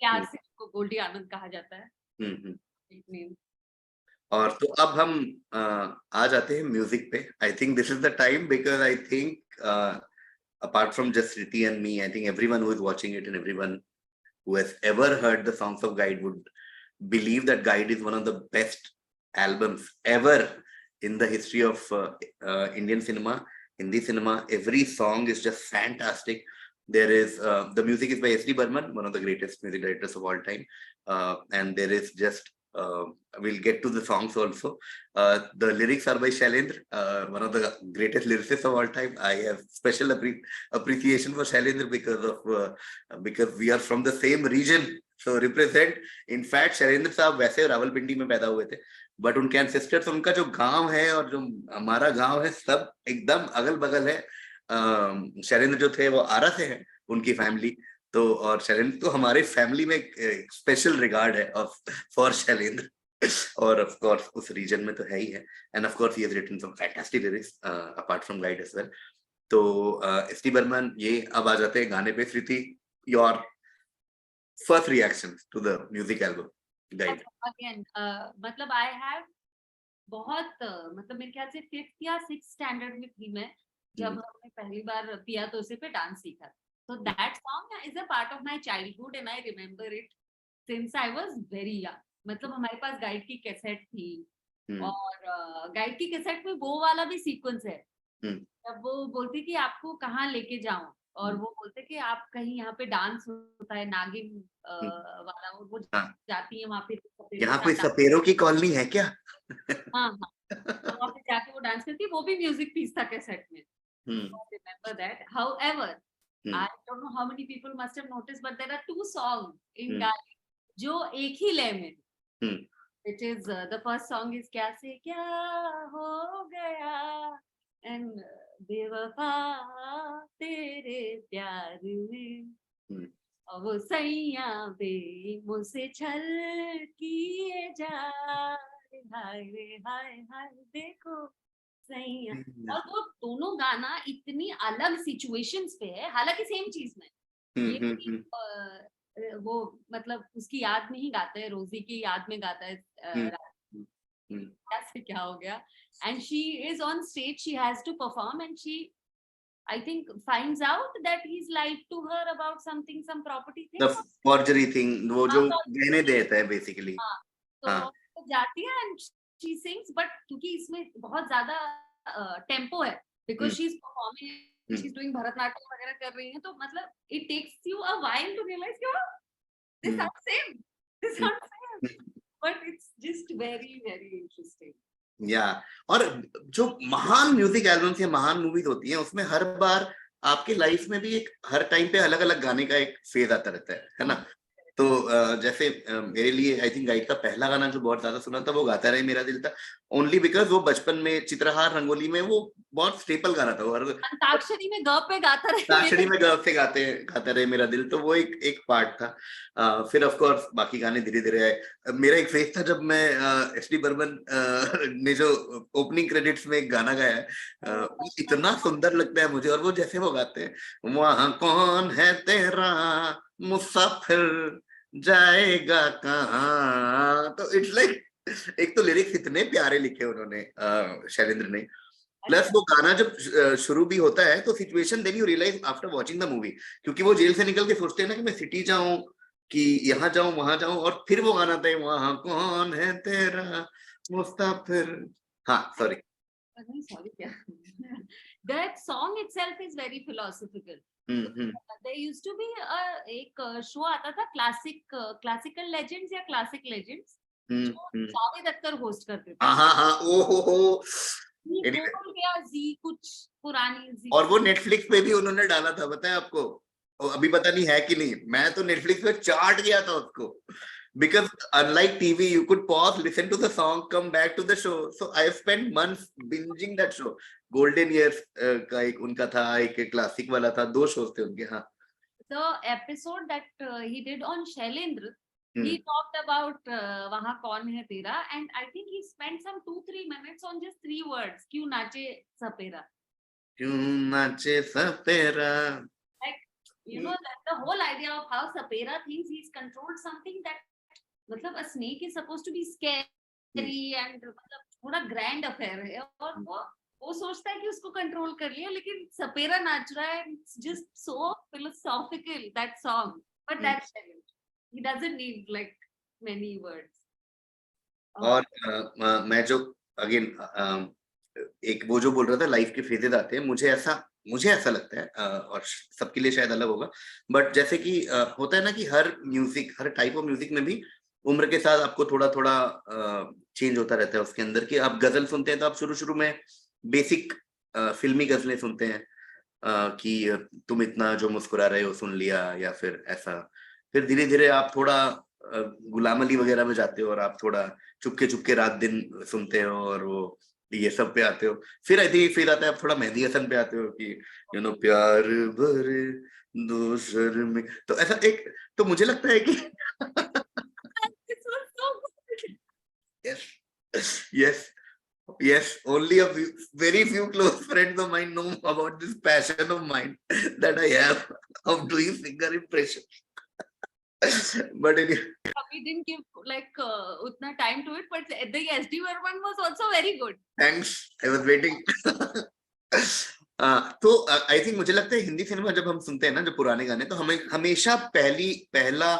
प्यार से को गोल्डी आनंद कहा जाता है. nickname. और तो अब हम आ जाते हैं म्यूजिक पे. I think this is the time because I think apart from just Sriti and me, I think everyone who is watching it and everyone who has ever heard the songs of Guide would believe that Guide is one of the best albums ever in the history of Indian cinema, Hindi cinema. Every song is just fantastic. There is the music is by S.D. Burman, one of the greatest music directors of all time, and there is just we'll get to the songs also. The lyrics are by Shailendra, one of the greatest lyricists of all time. I have special appreciation for Shailendra because we are from the same region, so represent. In fact, Shailendra साहब वैसे रावलपिंडी में पैदा हुए थे, but उनके ancestors, उनका जो गांव है और जो हमारा गांव है, सब एकदम अगल बगल है. शैलेंद्र जो थे वो आरा से हैं, उनकी फैमिली. तो और शैलेंद्र तो हमारे फैमिली में एक स्पेशल रिगार्ड है ऑफ फॉर शैलेंद्र. और ऑफ कोर्स उस रीजन में तो है ही है. And of course he has written some fantastic lyrics apart from Guide as well. तो एस टी बर्मन, ये अब आ जाते हैं गाने पे. Shruti, your first reaction to the music album Guide. Again, मतलब I have बहुत मतलब मेरे ख्याल से 5th या 6th स्टैंडर्ड में थी मैं जब हमने पहली बार पिया तो उसे पे डांस सीखा. So that song is a part of my childhood and I remember it since I was very young. मतलब हमारे पास गाइड की कैसेट थी और गाइड की कैसेट में वो वाला भी सीक्वेंस है जब वो बोलती कि आपको कहाँ लेके जाऊं और वो बोलते कि आप कहीं यहाँ पे डांस होता है नागिन वाला, और वो जाती है वहाँ पे. यहाँ कोई सपेरों की कॉलोनी है क्या? हाँ हाँ, वहाँ पे जाके वो डांस करती है. वो भी म्यूजिक पीस था कैसेट में. Remember that. However, I don't know how many people must have noticed, but there are 2 songs in Gali जो एक ही लय में. It is the first song is क्या से क्या हो गया and बेवफा तेरे प्यार में और वो सैया बे मुझसे छल किए जा हाय रे हाय हाय देखो सैया. और वो दोनों गाना इतनी अलग सिचुएशंस पे है, हालांकि सेम चीज में ये वो मतलब उसकी याद में ही गाता है, रोजी की याद में गाता है कैसे क्या हो गया. and she is on stage, she has to perform and she I think finds out that he's lied to her about something, some property thing, the forgery thing, वो जो गहने देता है basically. तो जाती है and she sings, but क्योंकि इसमें बहुत ज्यादा टेम्पो है because she's performing, she's doing Bharatanatyam वगैरह कर रही है, तो मतलब it takes you a while to realize कि this sounds same, this sounds same, but it's just very very interesting. और जो महान म्यूजिक एल्बम्स या महान मूवीज होती हैं उसमें हर बार आपके लाइफ में भी एक हर टाइम पे अलग अलग गाने का एक फेज आता रहता है ना. तो जैसे मेरे लिए आई थिंक गाइड का पहला गाना जो बहुत ज्यादा सुना था वो गाता रहे मेरा दिल था, ओनली बिकॉज वो बचपन में चित्रहार रंगोली में वो बहुत स्टेपल गाना था. वो अंताक्षरी में ग पे गाता रहे, अंताक्षरी में ग से गाता रहे मेरा दिल, तो वो एक पार्ट था. फिर ऑफ कोर्स बाकी गाने धीरे धीरे आए. मेरा एक फेज था जब मैं एस डी बर्मन ने जो ओपनिंग क्रेडिट्स में एक गाना गाया है, इतना सुंदर लगता है मुझे. और वो जैसे वो गाते हैं, वहां कौन है तेरा मुसाफिर जाएगा कहाँ, तो इट्स लाइक एक तो लिरिक्स इतने प्यारे लिखे उन्होंने शैलेंद्र ने, प्लस वो गाना जब शुरू भी होता है तो situation then you realise after watching the movie, क्योंकि वो जेल से निकल के सोचते हैं ना कि मैं सिटी जाऊं कि यहाँ जाऊं वहां जाऊं, और फिर वो गाना था वहां कौन है तेरा मुसाफिर. हाँ सॉरी क्या that song itself is very philosophical. There used to be एक शो आता था क्लासिकल लेजेंड्स या classic legends, Javed Akhtar host करते थे. हाँ ओहो जी कुछ पुरानी जी, और वो नेटफ्लिक्स पे भी उन्होंने डाला था, बताया आपको? अभी पता नहीं है कि नहीं. मैं तो नेटफ्लिक्स पे चार्ट गया था उसको, because unlike TV you could pause, listen to the song, come back to the show. So I spent months binging that show. Golden Years का एक उनका था, एक क्लासिक वाला था, 2 शोज थे उनके. हाँ, the episode that he did on Shailendra, he talked about वहाँ कौन है तेरा, and I think he spent some 2-3 minutes on just 3 words, क्यों नाचे सपेरा. क्यों नाचे सपेरा. Like, you know, that the whole idea of how Sapera thinks he's controlled something that मतलब a snake is supposed to be scary and मतलब थोड़ा grand affair है और वो सोचता है कि उसको कंट्रोल कर लिया, लेकिन सपेरा नाच रहा है, it's just so philosophical that song, but that's he doesn't need like many words. और मैं जो अगेन एक वो जो बोल रहा था लाइफ के फेजेस आते हैं, मुझे ऐसा लगता है और सबके लिए शायद अलग होगा, बट जैसे कि होता है ना कि हर टाइप ऑफ म्यूजिक में भी उम्र के साथ आपको थोड़ा थोड़ा चेंज होता रहता है उसके अंदर, कि आप गजल सुनते हैं तो आप शुरू शुरू में बेसिक फिल्मी गजलें सुनते हैं, कि तुम इतना जो मुस्कुरा रहे हो सुन लिया, या फिर ऐसा, फिर धीरे धीरे आप थोड़ा गुलाम अली वगैरह में जाते हो और आप थोड़ा चुपके चुपके रात दिन सुनते हो और वो ये सब पे आते हो, फिर आई थिंक फिर आता है आप थोड़ा मेहंदी हसन पे आते हो कि प्यार भरे दो सर में, तो ऐसा एक, तो मुझे लगता है कि This was so good. yes, yes, yes, only very few close friends of mine know about this passion of mine that I have of doing finger impression. But anyway, We didn't give like utna time to it, but the SD one was also very good. thanks, I was waiting. तो I think मुझे लगता है Hindi cinema जब हम सुनते हैं ना, जो पुराने गाने, तो हमें हमेशा पहला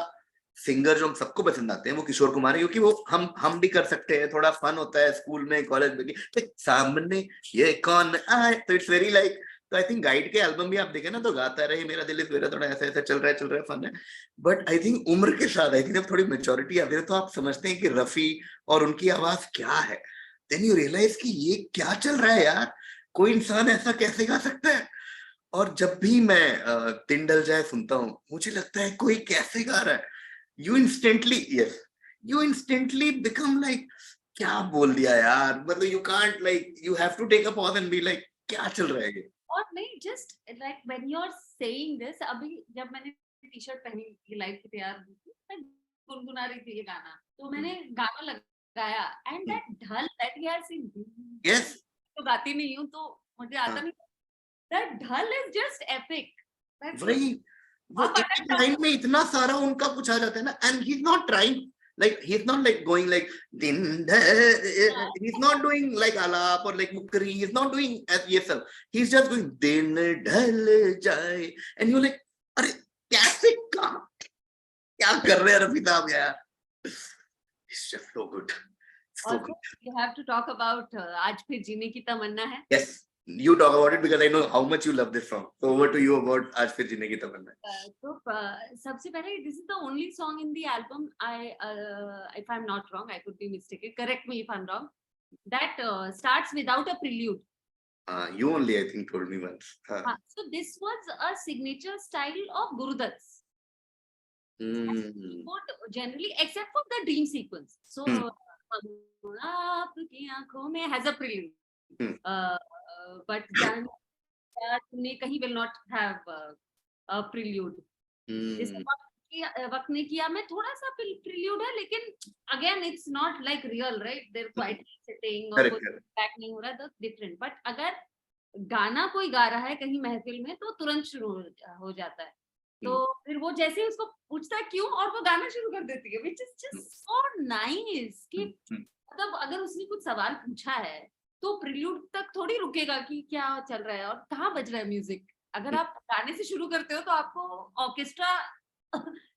सिंगर जो हम सबको पसंद आते हैं वो किशोर कुमार है, क्योंकि वो हम भी कर सकते हैं, थोड़ा फन होता है स्कूल में कॉलेज में, तो सामने ये कौन आए, तो इट्स वेरी लाइक, तो आई थिंक गाइड के एल्बम भी आप देखें ना, तो गाता रहे मेरा दिल इस मेरा, थोड़ा ऐसा ऐसा चल रहा है फन है, बट आई थिंक उम्र के साथ आई थिंक जब थोड़ी मेच्योरिटी आती है तो आप समझते हैं कि रफी और उनकी आवाज क्या है, देन यू रियलाइज कि ये क्या चल रहा है यार, कोई इंसान ऐसा कैसे गा सकता है। और जब भी मैं दिन ढल जाए सुनता हूँ, मुझे लगता है कोई कैसे गा रहा है, you instantly, yes, you instantly become like, क्या बोल दिया यार, मतलब you can't, like you have to take a pause and be like क्या चल रहा है ये। और नहीं, just like when you are saying this, अभी जब मैंने टी शर्ट पहनी ये लाइव की तैयार हुई थी, मैं गुनगुना रही थी ये गाना, तो मैंने गाना लगाया एंड दैट ढल that he has seen, yes, तो गाती नहीं हूँ तो मुझे आता नहीं, दैट ढल इज जस्ट एपिक, वही, वो अब एक लाइन में इतना सारा उनका कुछ आ जाता है ना, and he is not trying, like he's not like going like din he's not doing like alap or like mukri, he's not doing as yesal, he's just going din dhal jaye, and you're like अरे कैसे क्या कर रहे हैं रफी साहब यार, it's just so good, so Also, good. you have to talk about आज फिर जीने की तमन्ना है. Yes, you talk about it because I know how much you love this song, so over to you about आज फिर जीने की तमन्ना. तो सबसे पहले this is the only song in the album, if I'm not wrong, I could be mistaken, correct me if I'm wrong, that starts without a prelude. You only I think told me once. So this was a signature style of Guru Dutt's. Generally, except for the dream sequence. So आपकी आंखों में has a prelude. But जान तूने कहीं will not have a prelude. जैसे वक्त ने किया में थोड़ा सा prelude है, लेकिन again it's not like real, right? They're quietly sitting और कोई back नहीं हो रहा, that's different. But अगर गाना कोई गा रहा है कहीं महफिल में तो तुरंत शुरू हो जाता है, तो फिर वो जैसे ही उसको पूछता है क्यों, और वो गाना शुरू कर देती है, which is just so nice कि मतलब अगर उसने कुछ सवाल पूछा है तो प्रिल्यूड तक थोड़ी रुकेगा कि क्या चल रहा है और कहाँ बज रहा है म्यूजिक, अगर आप गाने से शुरू करते हो तो आपको ऑर्केस्ट्रा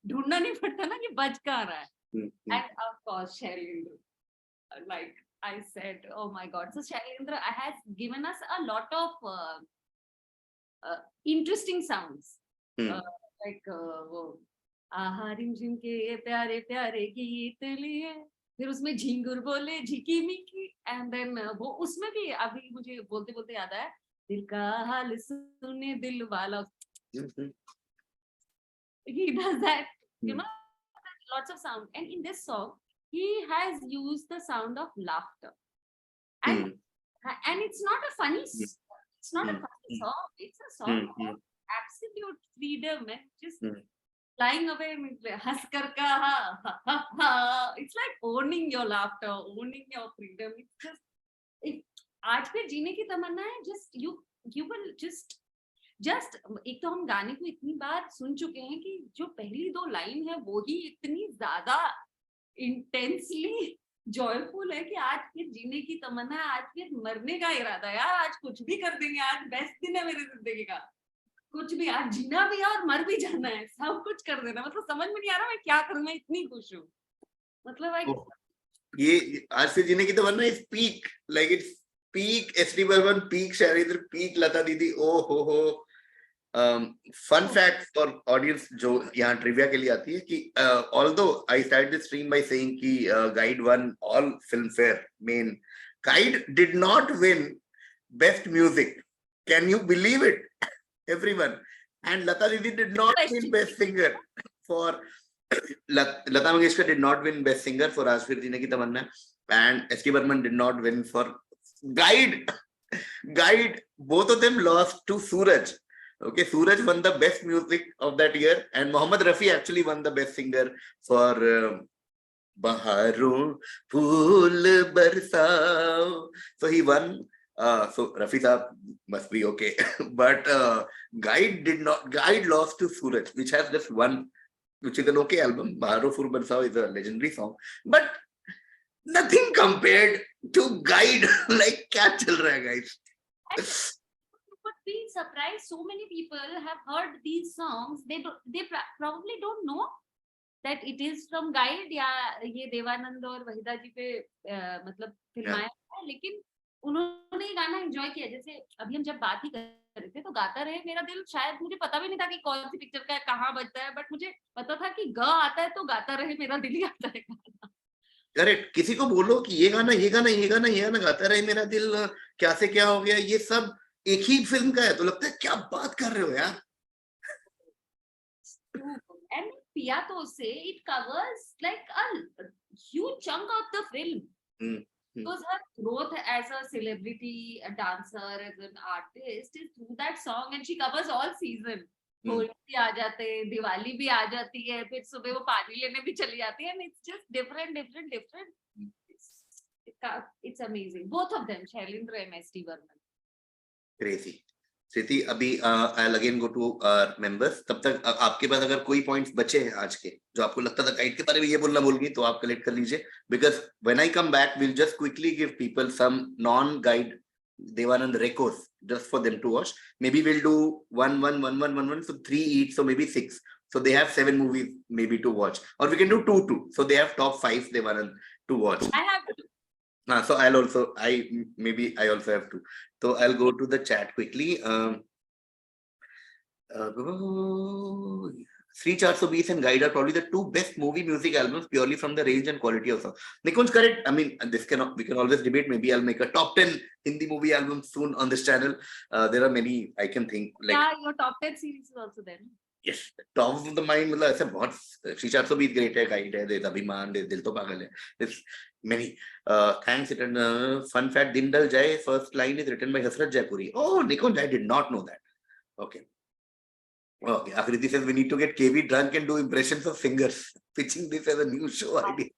ढूंढना नहीं पड़ता ना कि बज कहाँ रहा है. And of course Shailendra, like I said, oh my god, so Shailendra has given us a lot of interesting sounds. Like वो आहा रिमझिम के ये प्यारे प्यारे गीत लिए, फिर उसमें झिंगुर बोले झिकी मिकी, एंड देन वो उसमें भी अभी मुझे बोलते बोलते याद आया, दिल का हाल सुने दिल वाला, he does that, you know, lots of sound, and in this song he has used the sound of laughter, and it's not a funny, it's not a funny song, it's a song of absolute freedom and just flying away, हंस कर कहा, it's like owning your laughter, owning your freedom. It's just आज फिर जीने की तमन्ना है, just you will just एक तो हम गाने को इतनी बार सुन चुके हैं कि जो पहली दो लाइन है वो ही इतनी ज्यादा इंटेंसली जॉयफुल है कि आज फिर जीने की तमन्ना है, आज फिर मरने का इरादा है यार, आज कुछ भी कर देंगे, आज बेस्ट दिन है मेरी जिंदगी का, कुछ भी, आज जीना भी है और मर भी जाना है, सब कुछ कर देना, मतलब समझ में नहीं आ रहा मैं क्या करूं, मैं इतनी खुश हूँ, मतलब I Oh, ये आज से जीने की तमन्ना is peak, like it's peak S T Burman, peak Shailendra, peak Lata didi. ओ हो। फन फैक्ट फॉर ऑडियंस जो यहाँ ट्रिविया के लिए आती है कि although I start this stream by saying कि Guide won all Filmfare मेन, Guide did not win best music, can you believe it everyone? And Lata Didi did not win question. Best Singer for Lata Mangeshkar did not win Best Singer for Aaj Fir Jeene Ki Tamanna, and S.K. Burman did not win for Guide. Guide, both of them lost to Suraj. Okay, Suraj won the best music of that year, and Mohammed Rafi actually won the best singer for Baharon Phool Barsao. So he won. So Rafi Saab must be okay, but Guide did not. Guide lost to Suraj, which has just one, which is an okay album. Baharo Phul Barsao is a legendary song, but nothing compared to Guide. Like, क्या चल रहा है, guys? But be surprised, so many people have heard these songs, they probably don't know that it is from Guide या ये देवानंद और वहीदा जी पे मतलब फिल्माया है, लेकिन उन्होंने ये गाना एंजॉय किया। जैसे अभी हम जब बात ही कर रहे थे तो गाता रहे मेरा दिल, शायद मुझे पता भी नहीं था कि कौन सी पिक्चर का है, कहाँ बजता है, बट मुझे पता था कि ग आता है तो गाता रहे मेरा दिल ही आता है गाना। करेक्ट, किसी को बोलो कि ये गाना ये गाना ये गाना ये गाना गाता रहे मेरा दिल, क्या से क्या हो गया, ये सब एक ही फिल्म का है, तो लगता है क्या बात कर रहे हो यार। And Pia to say it covers like a huge chunk of the film. Because her growth as a celebrity, a dancer, as an artist is through that song, and she covers all season. Holi भी आ जाते हैं, दिवाली भी आ जाती है, फिर सुबह वो पानी लेने भी चली जाती है, and it's just different. It's amazing. Both of them, Shailendra and S.T. Burman. Crazy. Sriti, अभी I'll again go to our members. तब तक आपके पास अगर कोई पॉइंट्स बचे हैं आज के जो आपको लगता था गाइड के बारे में ये बोलना भूल गई, तो आप कलेक्ट कर लीजिए, because when I come back we'll just quickly give people some non-guide Devanand recos just for them to watch. Maybe we'll do 1, so 3 each, so maybe 6. So they have 7 movies maybe to watch, or we can do 2, so they have top 5 Devanand to watch. I have So I also have to. So I'll go to the chat quickly. 3-420 and Guide are probably the 2 best movie music albums purely from the range and quality of song. Nikun's correct. I mean, we can always debate. Maybe I'll make a top 10 Hindi movie albums soon on this channel. There are many I can think. Like, yeah, your top 10 series is also there. Yes, top of the mind, मतलब ऐसे बहुत 3-420 great है, Guide है, Ded Abhiman, Dil To Pagal है. There's many. Thanks. Fun fact: Din Dal Jai first line is written by Hasrat Jaipuri. Oh, Nikon, I did not know that. Okay. Akriti says we need to get KV drunk and do impressions of singers. Pitching this as a new show idea.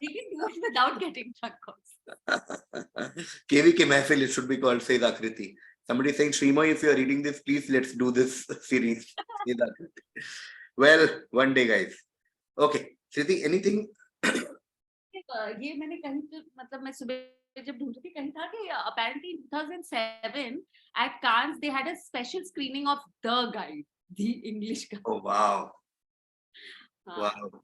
We can do it without getting drunk also. KV ke Mehfil, it should be called, says Akriti. Somebody saying, Shrimo, if you are reading this, please let's do this series. Well, one day, guys. Okay, Sriti, anything? ये मैंने कहीं तो मतलब मैं सुबह जब ढूंढ रही थी कहीं था कि apparently in 2007 at Cannes they had a special screening of The Guide, the English guide. Oh wow! Wow.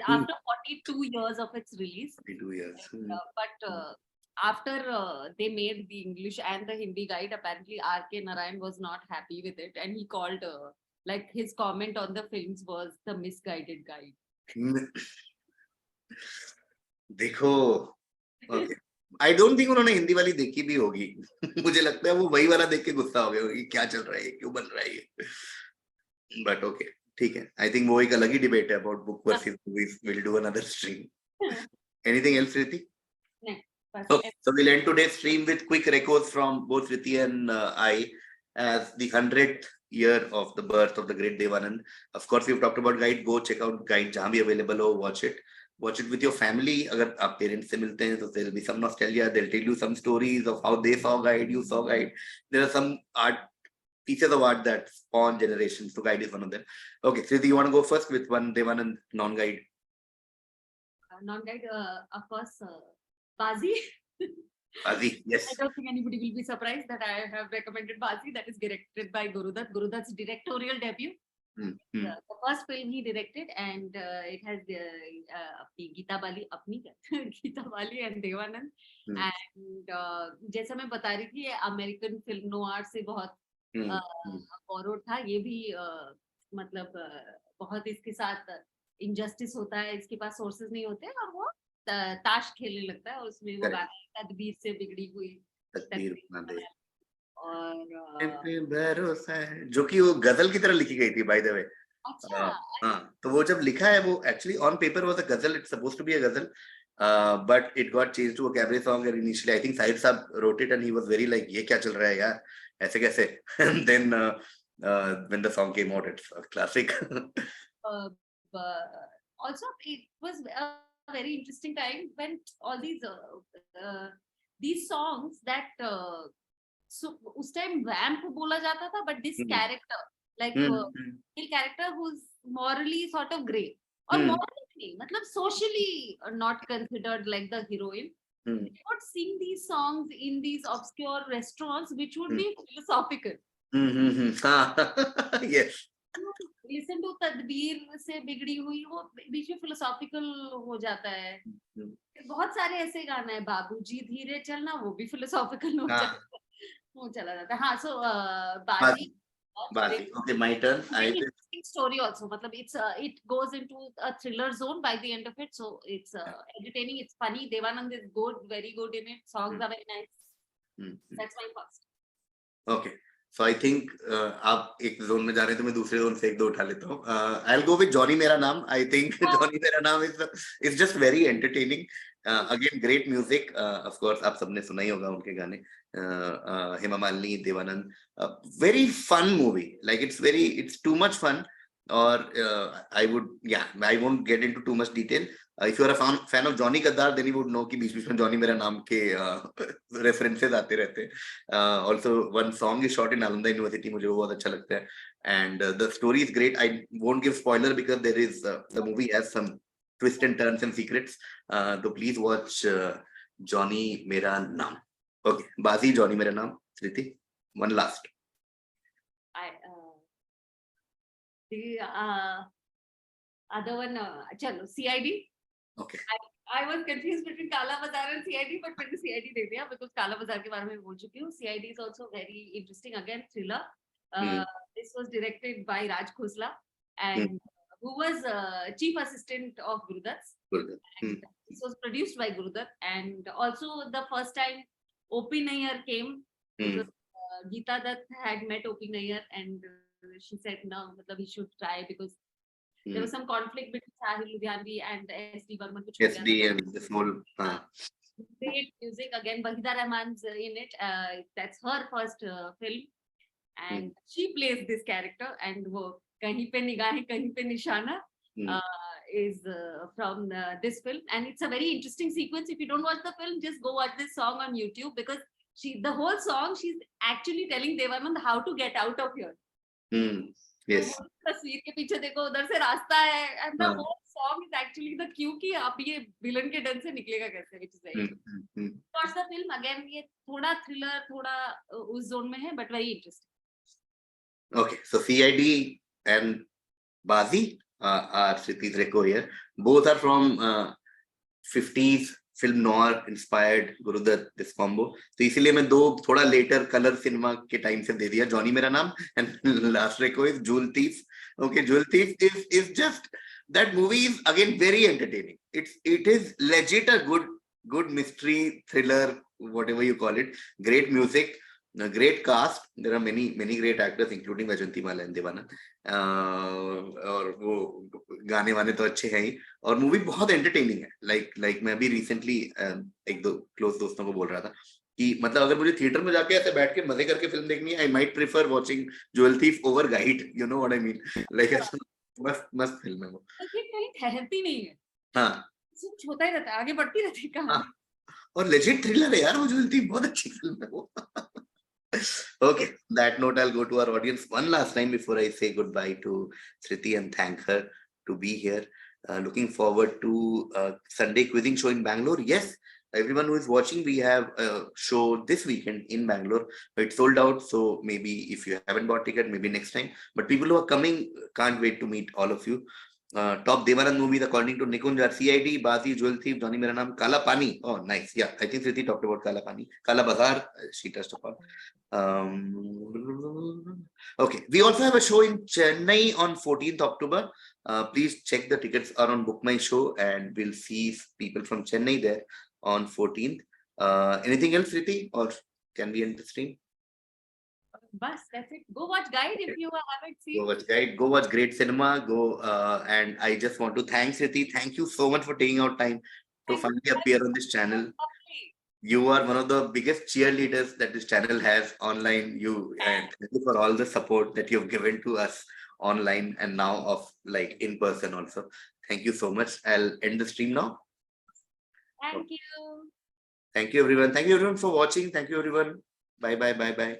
After 42 years of its release. 42 years. But after they made the English and the Hindi guide, apparently R.K. Narayan was not happy with it, and he called like his comment on the films was the misguided guide. देखो, okay. I don't think उन्होंने हिंदी वाली देखी भी होगी. मुझे लगता है वो वही वाला देख के गुस्सा हो गया होगी, क्या चल रहा है, क्यों बन रहा है ये. But okay, ठीक है. I think वो एक अलग ही debate है about book versus movies. We'll do another stream. Anything else, Sriti? No. Okay, so we'll end today's stream with quick recos from both Sriti and I as the 100th year of the birth of the great Devanand. Of course, we've talked about Guide. Go check out Guide, जहाँ भी available हो, watch it. Watch it with your family. अगर आप parents से मिलते हैं, तो there'll be some nostalgia. They'll tell you some stories of how they saw Guide, you saw Guide. There are some pieces of art that spawn generations. So Guide is one of them. Okay, Sriti, you want to go first with one Devanand non-Guide? non-guide, of course, Bazi. Bazi, yes. I don't think anybody will be surprised that I have recommended Bazi. That is directed by Gurudutt. Gurudutt's directorial debut. The first film he directed, and it has Geeta Bali, apni Geeta Bali and Devanand. And जैसा मैं बता रही थी, American film noir से बहुत borrowed था. ये भी मतलब बहुत इसके साथ injustice होता है, इसके पास sources नहीं होते और वो ताश खेलने लगता है. उसमें वो गाना तदबीर से बिगड़ी हुई तकदीर और भरोसा है, जो कि वो गजल की तरह लिखी गई थी बाय द वे. अच्छा. हाँ, तो वो जब लिखा है वो actually on paper was a ghazal, it's supposed to be a ghazal, but it got changed to a cabaret song, and initially I think Syed Saab wrote it and he was very like, ये क्या चल रहा है यार, ऐसे कैसे. And then when the song came out, it's a classic. Also it was a very interesting time when all these songs that so उस time vamp बोला जाता था, but this character like male character who's morally sort of grey or morally नहीं, मतलब socially not considered like the heroine. They would sing these songs in these obscure restaurants which would be philosophical. Yes. Listen to तदबीर से बिगड़ी हुई, वो बीच में philosophical हो जाता है. बहुत सारे ऐसे गाना है, बाबूजी धीरे चलना, वो भी philosophical हो जाता है, वो चला जाता है. हाँ, so बाजी. Okay, my turn. Interesting story also. मतलब it goes into a thriller zone by the end of it, so it's entertaining, it's funny. Devanand is good, very good in it. Songs are very nice. That's my first. Okay, so I think आप एक zone में जा रहे हैं तो मैं दूसरे zone से एक दो उठा लेता हूँ. I'll go with Johnny मेरा नाम. I think Johnny मेरा नाम is just very entertaining. Again, great music. Of course, आप सबने सुना ही होगा उनके गाने. Hema Malini, Devanand. Very fun movie. Like it's too much fun. Or I won't get into too much detail. If you are a fan of Johnny Kaddar, then you would know कि बीच बीच में Johnny मेरा नाम के references आते रहते हैं. Also, one song is shot in Nalanda University. मुझे वो बहुत अच्छा लगता है. And the story is great. I won't give spoiler because there is the movie has some twists and turns and secrets. So please watch Johnny मेरा नाम. Okay, Bazi, Johnny मेरा नाम. Sriti, one last. The other one, chalo, CID. Okay. I was confused between Kala Bazaar and CID, but मैंने CID दे दिया because Kala Bazaar के बारे में बोल चुकी हूँ. CID is also very interesting, again thriller. This was directed by Raj Khosla, and who was chief assistant of Gurudutt. This was produced by Gurudutt, and also the first time O.P. Nayyar came because Geeta Dutt had met O.P. Nayyar, and she said no, he should try because there was some conflict between Sahil Ludhianvi and S.D. Burman. S.D. and this whole. Great music. Again, Wahida Rahman's in it. That's her first film, and she plays this character. And wo Kahin Pe Nigahein, Kahin Pe Nishana is from this film, and it's a very interesting sequence. If you don't watch the film, just go watch this song on YouTube because the whole song, she's actually telling Devanand how to get out of here. Yes. तस्वीर के पीछे देखो, उधर से रास्ता है, and the whole song is actually the cue कि आप ये विलन के डर से निकलेगा कैसे, which is very watch the film again. ये थोड़ा thriller, थोड़ा उस zone में है, but very interesting. Okay, so CID and Bazi are Sriti's reco here. Both are from 50s film noir inspired Gurudutt, this combo. तो इसीलिए मैं दो थोड़ा later color cinema के time से दे दिया. Johnny मेरा नाम, and last reco is Jewel Thief. Okay, Jewel Thief is just, that movie is again very entertaining. It is legit a good mystery thriller, whatever you call it. Great music, a great cast. There are many great actors including Vaijayanti Mala and Devanand. और वो गाने वाने तो अच्छे हैं ही, और movie बहुत entertaining है. लाइक मैं अभी रिसेंटली एक दो क्लोज दोस्तों को बोल रहा था कि मतलब अगर मुझे थिएटर में जाके ऐसे बैठ के मजे करके फिल्म देखनी है, I might prefer watching jewel thief over guide. You know what I mean. Like मस्त फिल्म है वो. कहीं ठहरती नहीं है. हाँ, कुछ होता ही रहता है, आगे बढ़ती रहती है कहानी. और लेजिट थ्रिलर है यार वो. ज्वेल थीफ बहुत अच्छी फिल्म है वो. Okay, that note, I'll go to our audience one last time before I say goodbye to Sriti and thank her to be here. Looking forward to Sunday quizzing show in Bangalore. Yes, everyone who is watching, we have a show this weekend in Bangalore. It's sold out, so maybe if you haven't bought ticket, maybe next time. But people who are coming can't wait to meet all of you. Top Devanand movies according to Nikunj are CID, Bazi, Jewel Thief, Johnny Mera Naam, Kala Pani. Oh, nice. Yeah, I think Sriti talked about Kala Pani. Kala Bazaar, she touched upon. Okay, we also have a show in Chennai on 14th October. Please check the tickets are on Book My Show, and we'll see people from Chennai there on 14th. Anything else, Riti, or can we end the stream? Bus, that's it. Go watch Guide if you haven't Go seen. watch Guide. Go watch great cinema. Go and I just want to thank Riti. Thank you so much for taking out time to Thank you. finally appear on this channel. Lovely. You are one of the biggest cheerleaders that this channel has online. You and thank you for all the support that you've given to us online and now of like in person also. Thank you so much. I'll end the stream now. Thank you. Thank you everyone. Thank you everyone for watching. Thank you everyone. Bye bye bye bye.